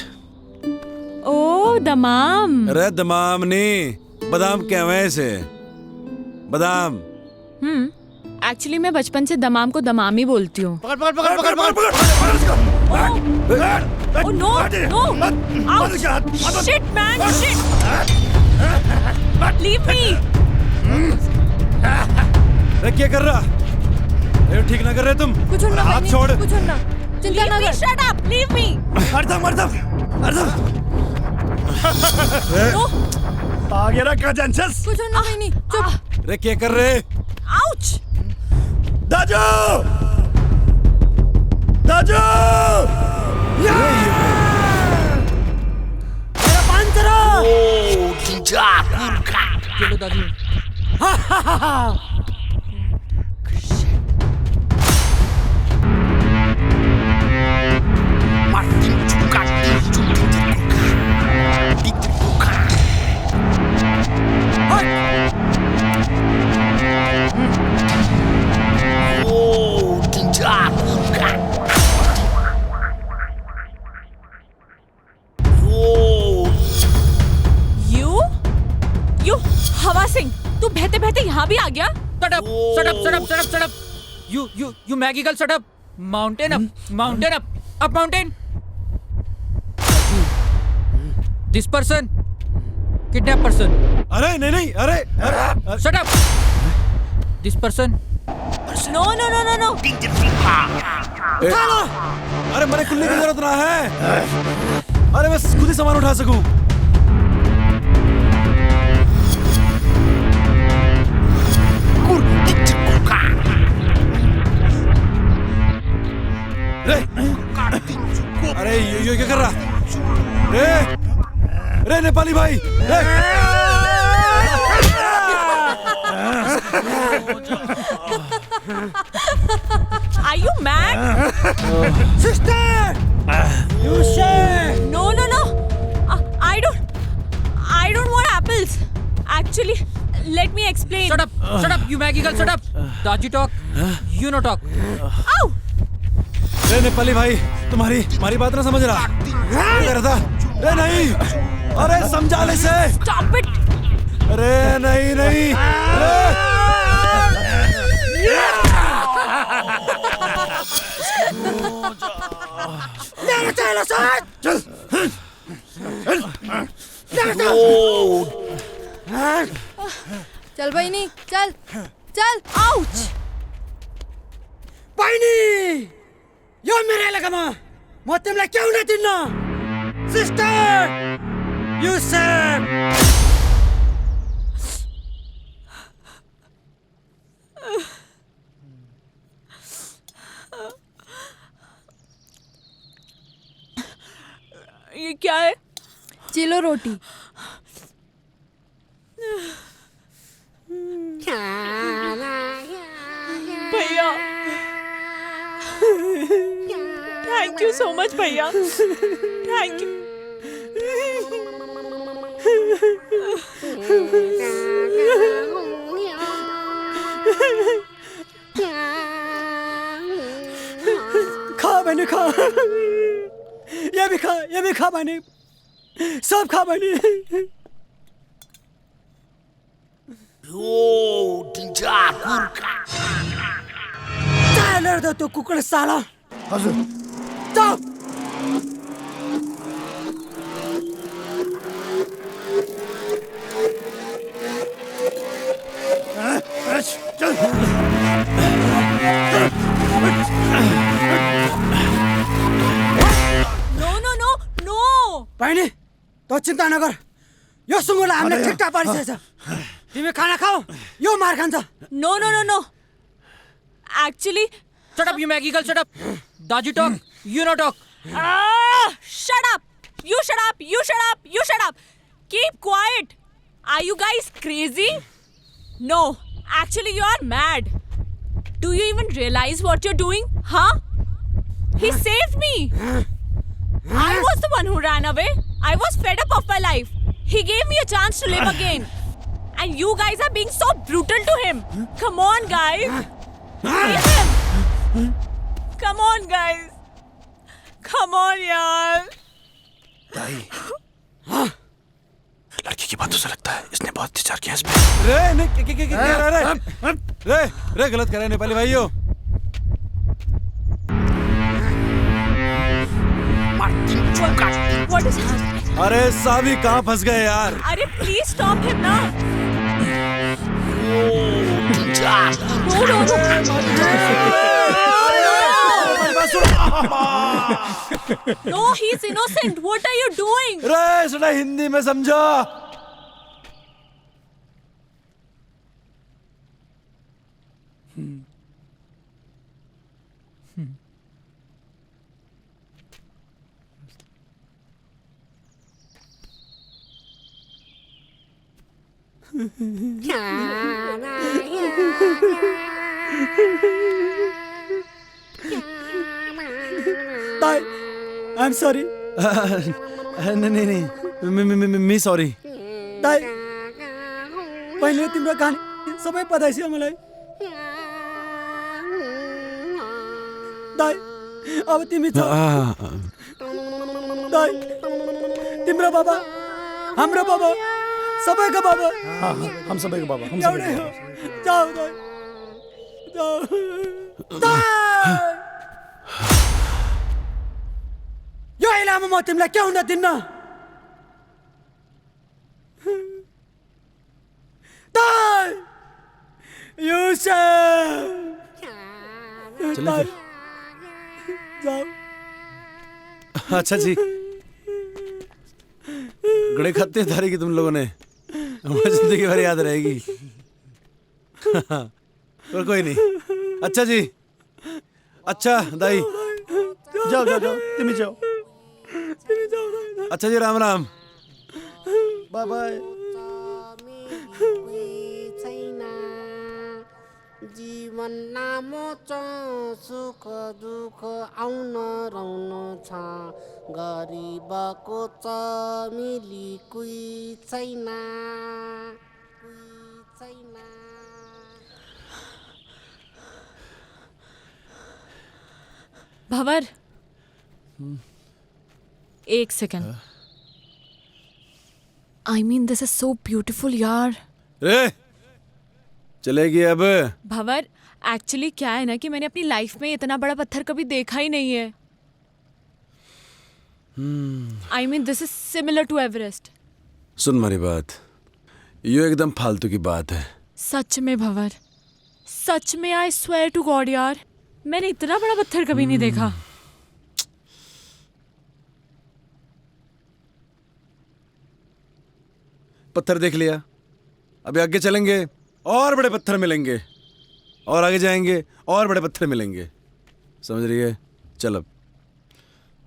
ओ दमाम। अरे दमाम नहीं, बादाम कहवे हैं इसे, बादाम। एक्चुअली मैं बचपन से दमाम को दमाम ही बोलती हूँ। पकड़ पकड़ पकड़ पकड़ पकड़ पकड़। Oh no, no! Ouch! Shit, man! Shit! Leave me! अरे क्या कर रहा? ये ठीक ना कर रहे तुम? कुछ ना, हाथ छोड़। कुछ ना। चिंता ना कर। Shut up! Leave me! अर्धम। आ गया ना कजन्स। कुछ ना नहीं, चुप। अरे क्या कर रहे? Ouch! दाजू! दाजू! चलो दादी। You हवा सिंह, तू बहते बहते यहाँ भी आ गया? Shut up. You Maggie girl, shut up. Mountain up, up mountain. This person, kidnap person. अरे नहीं, अरे Shut up. This person. No. अरे मेरे खुलने की जरूरत ना है। अरे मैं खुद ही सामान उठा सकूं। अरे ये क्या कर रहा? रे नेपाली भाई, Are you mad? Sister! You say? No. I don't want apples. Actually, let me explain. Shut up, you Maggie girl, shut up. Daji talk, you no talk. Ow! रे नेपाली भाई तुम्हारी बात ना समझ रहा। क्या कर रहा था? रे नहीं, अरे समझा ले से। Stop it! अरे नहीं नहीं। चल बहिनी चल चल Ouch! बहिनी यो मेरो एलेकामा म तिमीलाई क्याउ नै दिन्न सिस्टर यु सेभ ये क्या है? चिलो रोटी भैया थैंक यू सो मच भैया, थैंक यू। खा बहिनी खा ये भी खा बहिनी सब खा बहिनी चालेर दे त्यो कुकुर साला हजुर चुप नो नो नो नो बहिनी त चिन्ता नगर यो सुँगुरलाई हामीले ठिकठाक पारिसकेछ तिमी खाना खाऊ यो मार खान्छ no no no no actually Shut up, you Maggie girl, shut up. Daji talk, you no talk. shut up! You shut up! You shut up! You shut up! Keep quiet! Are you guys crazy? No, actually you are mad. Do you even realize what you're doing? Huh? He saved me! I was the one who ran away. I was fed up of my life. He gave me a chance to live again. And you guys are being so brutal to him. Come on, guys. Leave him. Come on, guys. Come on, yaar. लड़की की बातों से लगता है इसने बहुत अत्याचार किया इस पे। रे नहीं रे गलत कर रहे हैं नेपाली भाइयों। What is happening? अरे साभी कहाँ फंस गए यार? अरे please stop him now. No, he's innocent. What are you doing? रे सुना हिंदी में समझो। ताई आई एम सॉरी नहीं मी सॉरी। ताई पहिले तिम्रो कहानी सबै पता छ मलाई ताई अब तिमी छ ताई तिम्रो बाबा हाम्रो बाबा सबैको बाबा हम सबैको बाबा हम एउटै हो जाऊ ताई जाऊ ताई यो इलामा म तिमीलाई के हुन दिन्न ताई युसुफ चलो फिर। जाओ अच्छा जी गड़े खाते थारी की तुम लोगों ने हमारी जिंदगी भर याद रहेगी। और कोई नहीं। अच्छा जी अच्छा दाई जाओ जाओ जाओ तिमी जाओ अच्छा जी राम राम बाय बाय जीवन लामो छ सुख दुःख आउन रहन छ गरिबको चमेली कोही छैन भंवर, एक second. I mean this is so beautiful यार। रे चलेगी अब? भंवर, एक्चुअली क्या है ना कि मैंने अपनी लाइफ में इतना बड़ा पत्थर कभी देखा ही नहीं है। I mean this is similar to Everest. सुन मेरी बात, ये एकदम फालतू की बात है। सच में भंवर, सच में आई स्वेयर टू गॉड यार, मैंने इतना बड़ा पत्थर कभी नहीं देखा। पत्थर देख लिया, अभी आगे चलेंगे और बड़े पत्थर मिलेंगे, और आगे जाएंगे और बड़े पत्थर मिलेंगे, समझ रही है? चल अब।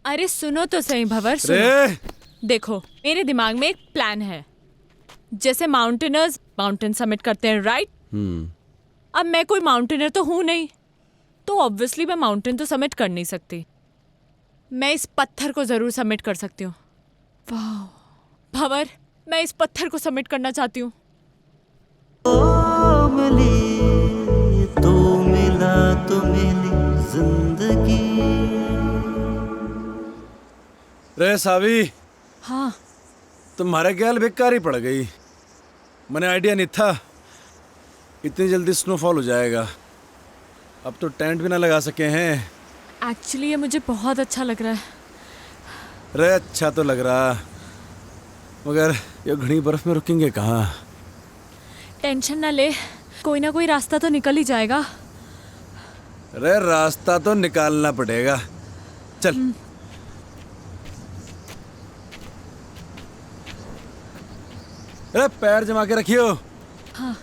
अरे सुनो तो सही भंवर, सुनो। रे देखो, मेरे दिमाग में एक प्लान है। जैसे माउंटेनर्स माउंटेन समिट करते हैं, राइट? अब मैं कोई माउंटेनर तो हूं नहीं, तो ऑब्वियसली मैं माउंटेन तो समिट कर नहीं सकती। मैं इस पत्थर को जरूर समिट कर सकती हूँ। वाह भंवर, मैं इस पत्थर को समिट करना चाहती हूँ। तो मिला तो मिली जिंदगी। रे सावी, हाँ तुम्हारे ख्याल बेकार ही पड़ गई। मैंने आइडिया नहीं था इतनी जल्दी स्नोफॉल हो जाएगा। अब तो टेंट भी ना लगा सके हैं। एक्चुअली ये मुझे बहुत अच्छा लग रहा है। रे अच्छा तो लग रहा, मगर ये घनी बर्फ में रुकेंगे कहाँ? टेंशन ना ले, कोई ना कोई रास्ता तो निकल ही जाएगा। रे रास्ता तो निकालना पड़ेगा, चल। अरे पैर जमा के रखियो। हाँ।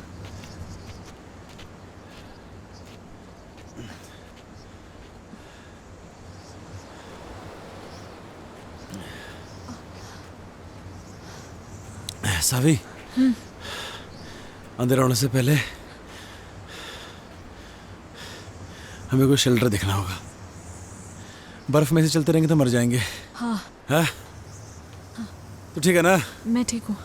सावी, अंदर आने से पहले हमें कोई शेल्टर देखना होगा। बर्फ में से चलते रहेंगे तो मर जाएंगे। हाँ। हाँ? तो ठीक है ना? मैं ठीक हूँ।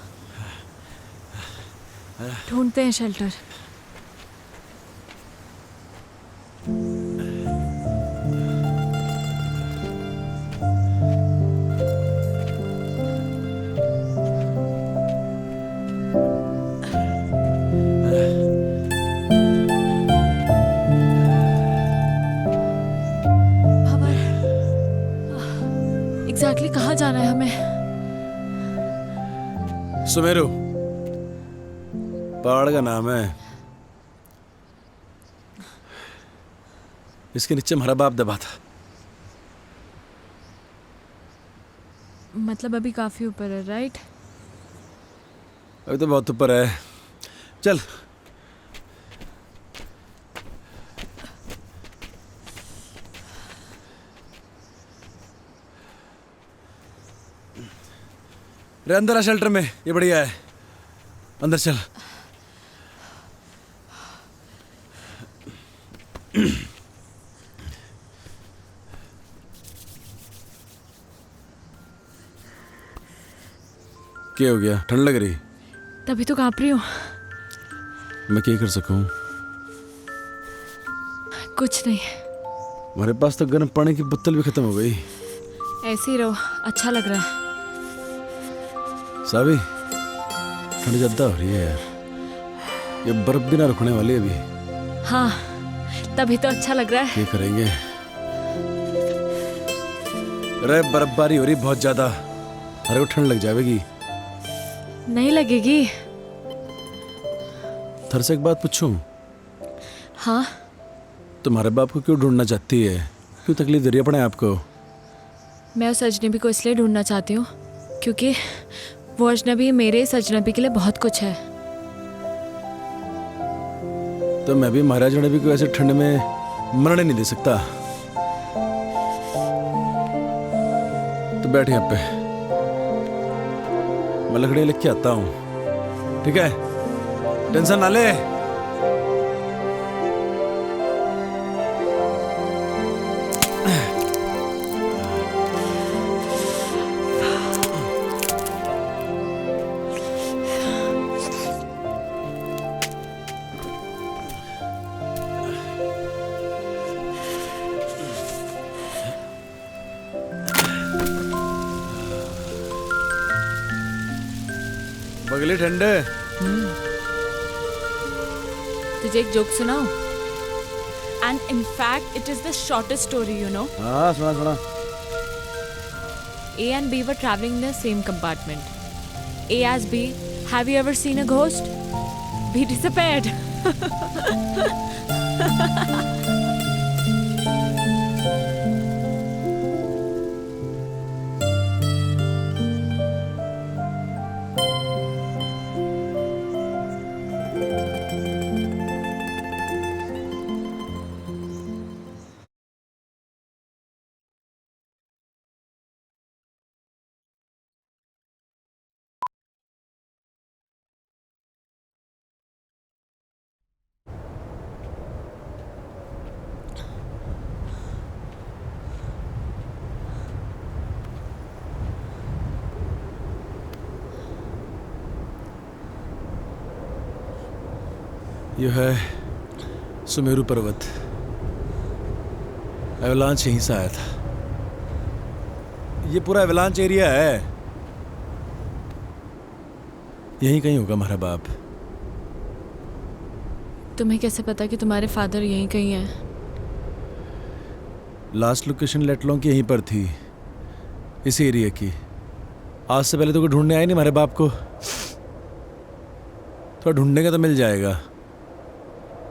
ढूंढते हैं शेल्टर। एग्जैक्टली कहाँ जाना है हमें? सुमेरु पहाड़ का नाम है। इसके नीचे हमारा बाप दबा था। मतलब अभी काफी ऊपर है, राइट? अभी तो बहुत ऊपर है। चल। रे अंदर आ शेल्टर में, ये बढ़िया है। अंदर चल। क्या हो गया? ठंड लग रही? तभी तो कांप रही हूँ। मैं क्या कर सकूं? कुछ नहीं। हमारे पास तो गर्म पानी की बोतल भी खत्म हो गई। ऐसे ही रहो, अच्छा लग रहा है। सावी, ठंड ज्यादा हो रही है यार। ये बर्फ भी ना रुकने वाली है अभी। हाँ, तभी तो अच्छा लग रहा है। क्या करेंगे? अरे बर्फबारी हो रही बहुत ज्यादा, अरे वो ठंड लग जाएगी। नहीं लगेगी। थर से एक बात पूछूं? हाँ। तुम्हारे बाप को क्यों ढूंढना चाहती है? क्यों तकलीफ दे रही है अपने आप को? मैं उस अजनबी को इसलिए ढूंढना चाहती हूँ क्योंकि वो अजनबी मेरे इस अजनबी के लिए बहुत कुछ है। तो मैं भी महाराज अजनबी को ऐसे ठंड में मरने नहीं दे सकता। तो बैठ यहाँ पे, मैं लकड़ी लेके आता हूँ, ठीक है? टेंशन ना ले। लिए ठंडे। तुझे एक जोक सुनाऊं? And in fact it is the shortest story, you know. हाँ सुना सुना। A and B were traveling in the same compartment. A asked B, "Have you ever seen a ghost?" B disappeared. यह है सुमेरु पर्वत। Avalanche यहीं से आया था। ये पूरा एवलांच एरिया है। यहीं कहीं होगा हमारा बाप। तुम्हें कैसे पता कि तुम्हारे फादर यहीं कहीं हैं? लास्ट लोकेशन लेटलों की यहीं पर थी, इसी एरिया की। आज से पहले तो कोई ढूंढने आए नहीं हमारे बाप को। थोड़ा ढूंढने का तो मिल जाएगा,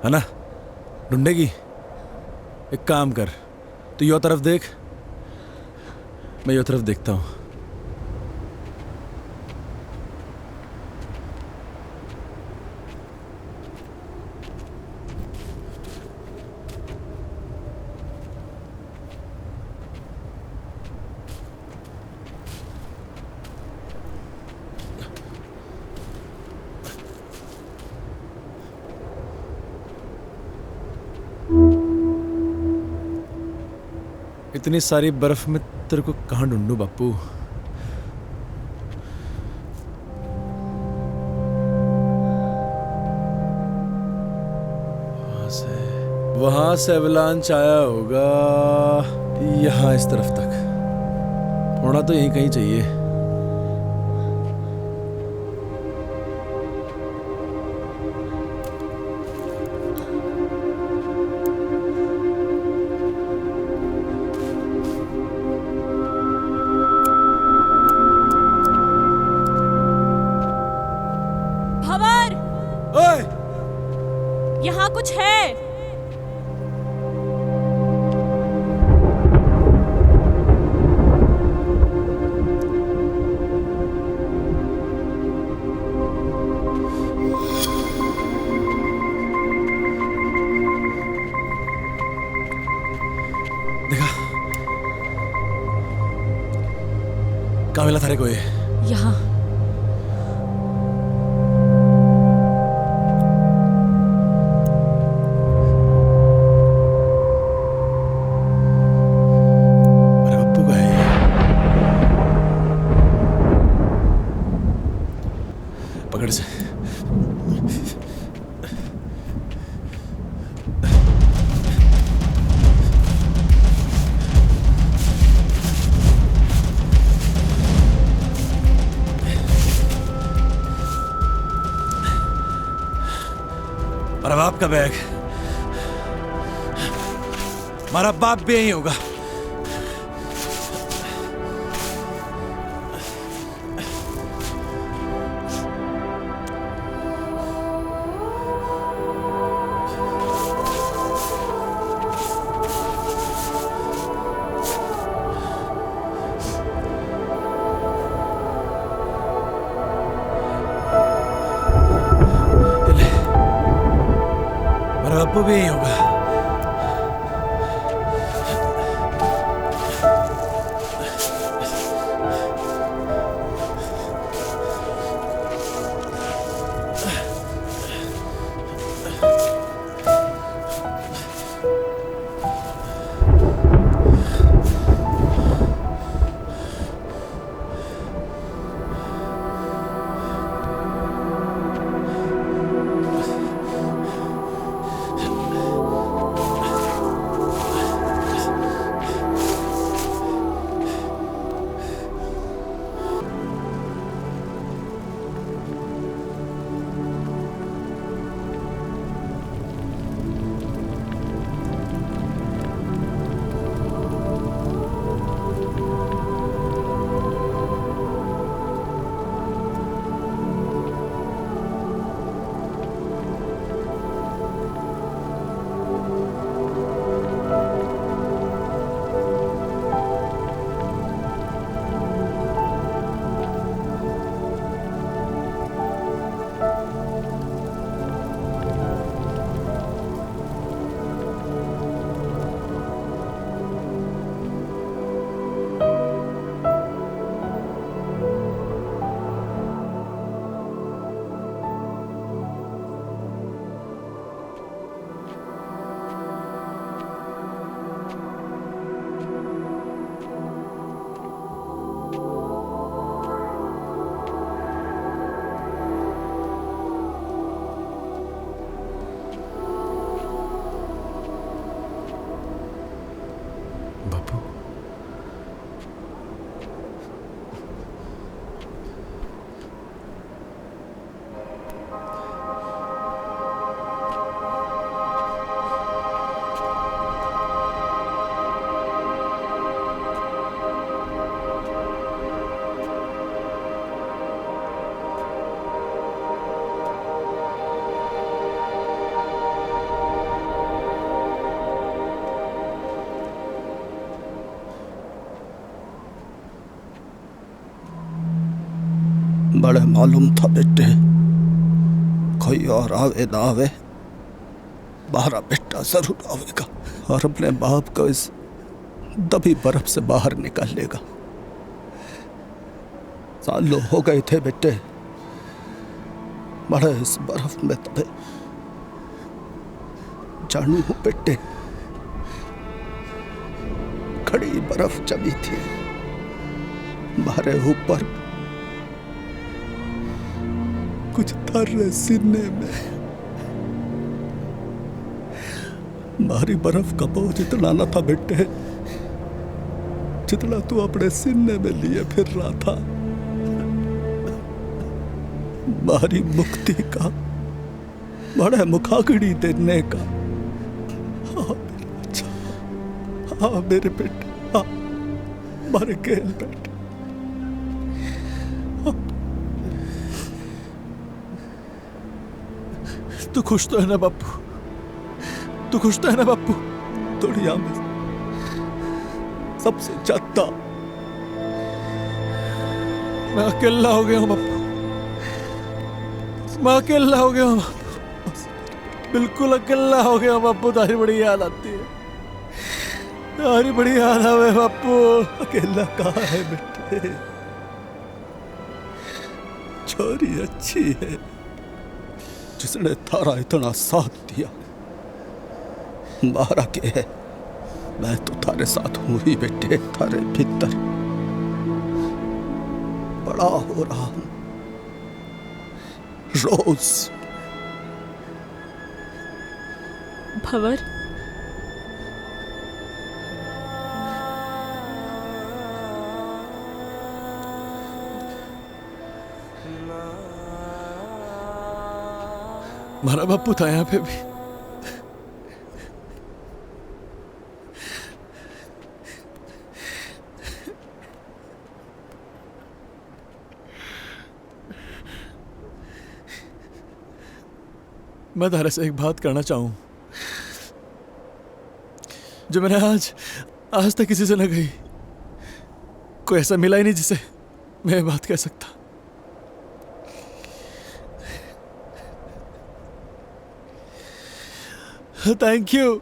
है ना? ढूंढेगी? एक काम कर, तू यो तरफ देख, मैं यो तरफ देखता हूँ। इतनी सारी बर्फ में तेरे को कहाँ ढूंढूं बापू? वहां से एवलांच आया होगा यहाँ इस तरफ तक। होना तो यहीं कहीं चाहिए। यहाँ कुछ है। देखा? कहाँ मिला थारे को ये? यहाँ। पकड़ से। मेरा बाप का बैग। हमारा बाप भी यही होगा। मेरा बापू भी यही होगा। बड़े मालूम था बेटे, कोई और आवे ना आवे, हमारा बेटा जरूर आवेगा और अपने बाप को इस दबी बर्फ से बाहर निकालेगा। सालों हो गए थे बेटे बड़े इस बर्फ में दबे। जानू हूं बेटे, खड़ी बर्फ जमी थी हमारे ऊपर, कुछ थर्रे सीने में। भारी बर्फ का बोझ इतना न था बेटे जितना तू अपने सीने में लिए फिर रहा था। भारी मुक्ति का, बड़े मुखाग्नि देने का। हाँ मेरे बच्चा, हाँ मेरे बेटे, हाँ मारे खेल बेटे। तू खुश तो है ना बापू? तू खुश तो है ना बापू? दुनिया में सबसे ज्यादा मैं अकेला हो गया हूं बापू, मैं अकेला हो गया हूं बापू, बिल्कुल अकेला हो गया हूं बापू। तारी बड़ी याद आती है, तारी बड़ी याद आवे बापू। अकेला कहाँ है बेटे? छोरी अच्छी है जिसने थारा इतना साथ दिया। मारा के है, मैं तो थारे साथ हूं ही बेटे, थारे भीतर बड़ा हो रहा हूं रोज। भंवर, हमारा बापू था यहाँ पे भी। मैं तारे से एक बात करना चाहूं जो मैंने आज तक किसी से न कही। कोई ऐसा मिला ही नहीं जिसे मैं ये बात कह सकता। थैंक यू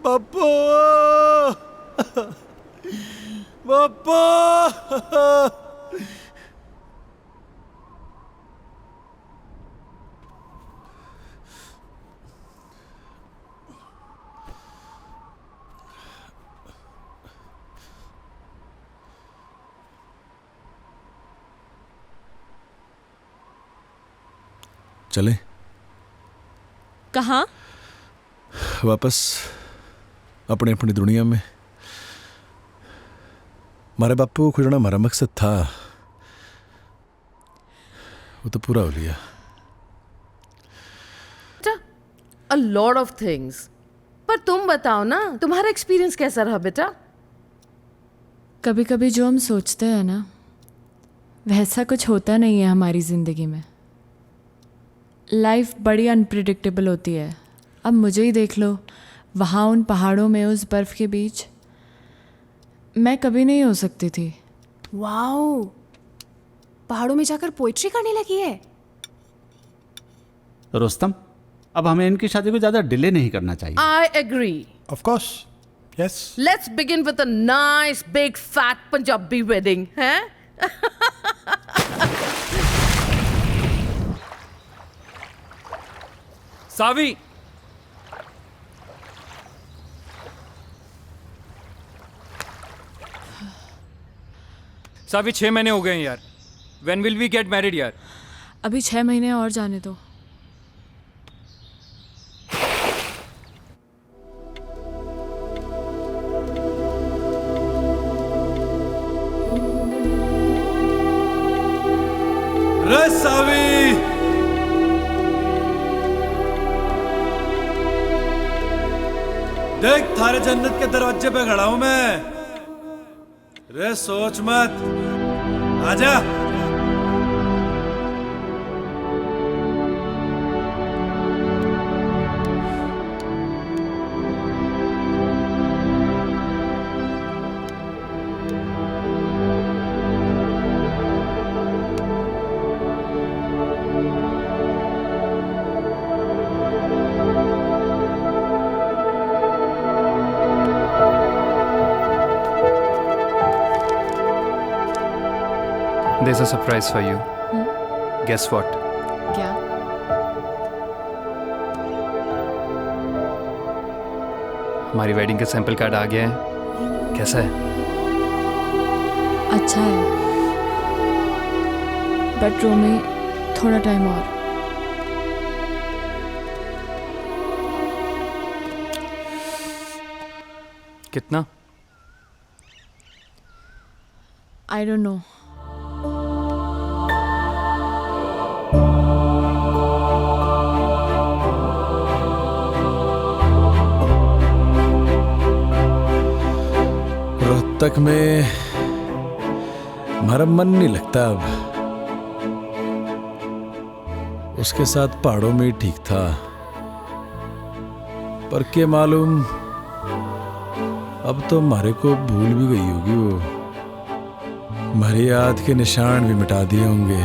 बापू, बापू। चले कहाँ? वापस अपने अपनी दुनिया में। हमारे बापू को जो हमारा मकसद था वो तो पूरा हो लिया। A lot of things. पर तुम बताओ ना, तुम्हारा एक्सपीरियंस कैसा रहा बेटा? कभी कभी जो हम सोचते हैं ना वैसा कुछ होता नहीं है हमारी ज़िंदगी में। लाइफ बड़ी अनप्रिडिक्टेबल होती है। अब मुझे ही देख लो, वहाँ उन पहाड़ों में उस बर्फ़ के बीच मैं कभी नहीं हो सकती थी। वाओ, पहाड़ों में जाकर पोइट्री करने लगी है। रुस्तम, अब हमें इनकी शादी को ज़्यादा डिले नहीं करना चाहिए। I agree. Of course. Yes. Let's begin with a nice big fat Punjabi wedding, हैं? सावी, सावी 6 महीने हो गए हैं यार। When will we get married यार? अभी 6 महीने और जाने दो। रे सावी, देख थारे जन्नत के दरवाजे पे खड़ा हूं मैं। रे सोच मत, आजा। is a surprise for you. Guess what? क्या? हमारी वेडिंग का सैंपल कार्ड आ गया है। कैसा है? अच्छा है, बट रोमी थोड़ा टाइम और। कितना? I don't know. रोहतक में हमारा मन नहीं लगता अब। उसके साथ पहाड़ों में ही ठीक था, पर क्या मालूम अब तो हमारे को भूल भी गई होगी वो। हमारी याद के निशान भी मिटा दिए होंगे।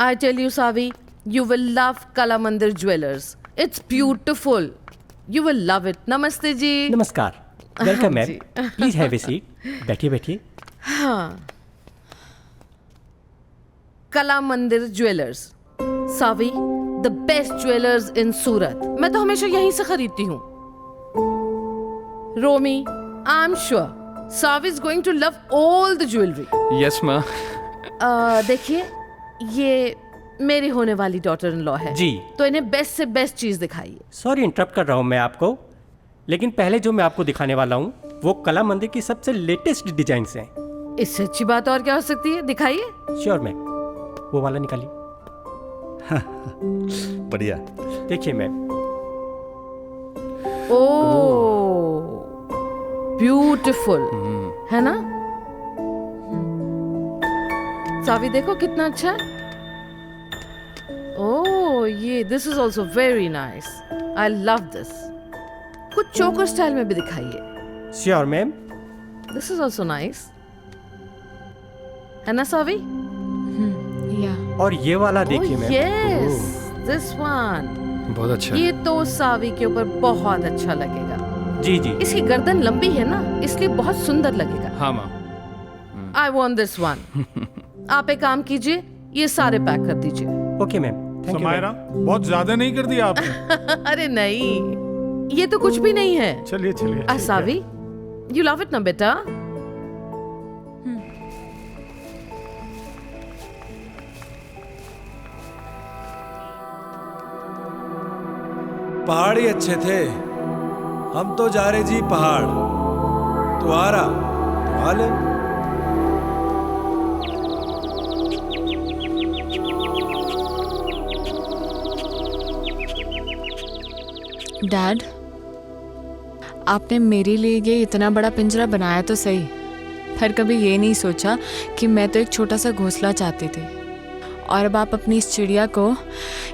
I tell you, Savi, you will love Kala Mandir Jewelers. It's beautiful. You will love it. Namaste ji. नमस्कार, वेलकम मैम, जी। Please have a seat. बैठिए बैठिए। हाँ, Kala Mandir jewellers, Savi, the best jewellers in Surat. मैं तो हमेशा यहीं से खरीदती हूँ। Romi, I am sure Savi is going to love all the jewellery. Yes, ma. देखिए, ये मेरी होने वाली डॉटर इन लॉ है जी। तो इन्हें बेस्ट से बेस्ट चीज दिखाइए। सॉरी इंटरप्ट कर रहा हूँ मैं आपको, लेकिन पहले जो मैं आपको दिखाने वाला हूँ वो कला मंदिर की सबसे लेटेस्ट डिजाइन्स हैं। इससे अच्छी बात और क्या हो सकती है? दिखाइए। श्योर मैम, वो वाला निकालिए। बढ़िया। देखिए मैम। ओह, ब्यूटीफुल है ना? सावी देखो कितना अच्छा है। ओह, ये this is also very nice. I love this. कुछ चोकर स्टाइल में भी दिखाइए। Sure ma'am. This is also nice, है ना सावी? या। और ये वाला देखिए मैम। यस, दिस वन बहुत अच्छा। ये तो सावी के ऊपर बहुत अच्छा लगेगा। जी जी। इसकी गर्दन लंबी है ना, इसलिए बहुत सुंदर लगेगा। हाँ माँ। I want this one. आप एक काम कीजिए, ये सारे पैक कर दीजिए। Okay ma'am, thank you. Samaira, बहुत ज्यादा नहीं कर दिया आपने? अरे नहीं, ये तो कुछ भी नहीं है। चलिए चलिए। सावी, यू लव इट ना बेटा? पहाड़ ही अच्छे थे। हम तो जा रहे जी पहाड़। तू आ रहा तो आ ले। डैड, आपने मेरे लिए ये इतना बड़ा पिंजरा बनाया तो सही, पर कभी ये नहीं सोचा कि मैं तो एक छोटा सा घोंसला चाहती थी, और अब आप अपनी इस चिड़िया को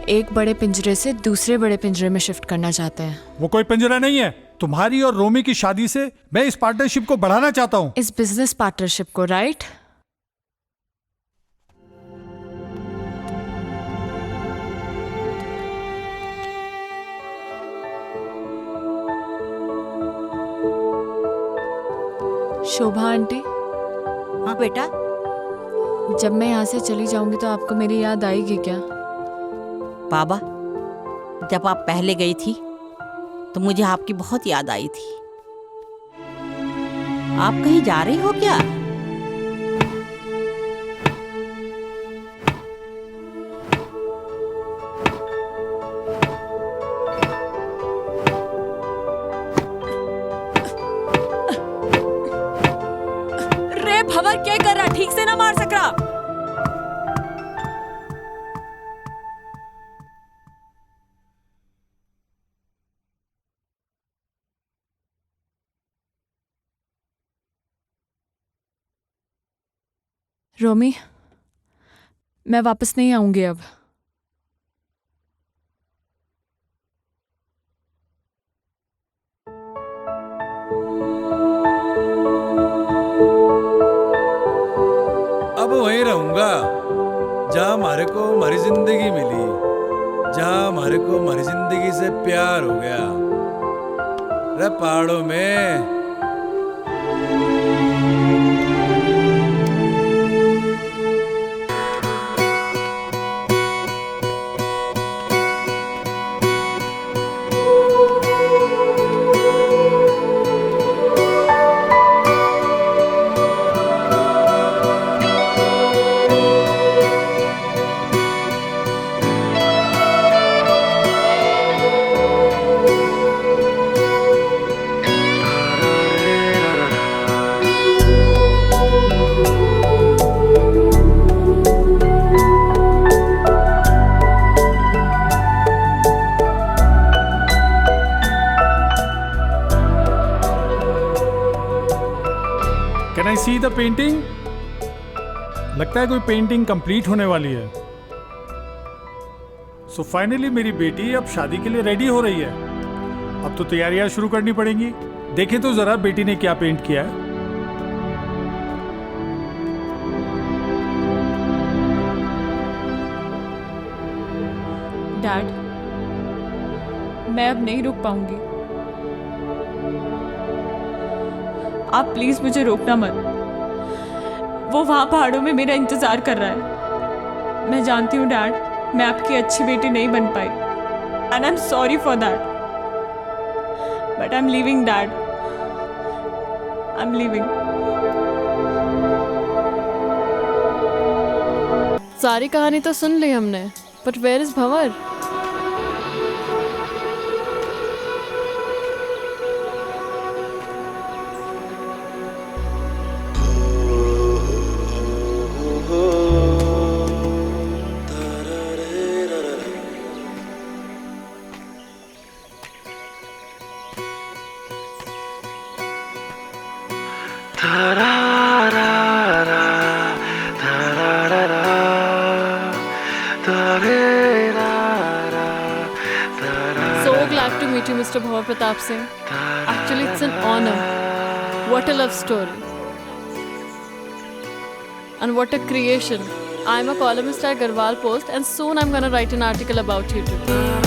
एक बड़े पिंजरे से दूसरे बड़े पिंजरे में शिफ्ट करना चाहते हैं। वो कोई पिंजरा नहीं है। तुम्हारी और रोमी की शादी से मैं इस पार्टनरशिप को बढ़ाना चाहता हूँ। इस बिजनेस पार्टनरशिप को, राइट? शोभा आंटी। हाँ बेटा। जब मैं यहाँ से चली जाऊंगी तो आपको मेरी याद आएगी क्या? बाबा, जब आप पहले गई थी तो मुझे आपकी बहुत याद आई थी। आप कहीं जा रही हो क्या? रे भवर, क्या कर रहा? ठीक से ना मार सक रहा। रोमी, मैं वापस नहीं आऊंगी अब। अब वहीं रहो। होगा जहाँ हमारे को हमारी जिंदगी मिली, जहाँ हमारे को हमारी जिंदगी से प्यार हो गया। अरे पहाड़ों में can I see the painting? लगता है कोई पेंटिंग कंप्लीट होने वाली है। सो फाइनली मेरी बेटी अब शादी के लिए रेडी हो रही है। अब तो तैयारियां शुरू करनी पड़ेंगी। देखें तो जरा बेटी ने क्या पेंट किया है। डैड, मैं अब नहीं रुक पाऊंगी। आप प्लीज मुझे रोकना मत। वो वहां पहाड़ों में मेरा इंतजार कर रहा है। मैं जानती हूँ डैड, मैं आपकी अच्छी बेटी नहीं बन पाई, and I am sorry for that, but I am leaving dad, I am leaving. सारी कहानी तो सुन ली हमने, but where is Bhanwar? So glad to meet you, Mr. Bhavar Pratap Singh. Actually, it's an honor. What a love story. And what a creation. I'm a columnist at Garhwal Post, and soon I'm gonna write an article about you too.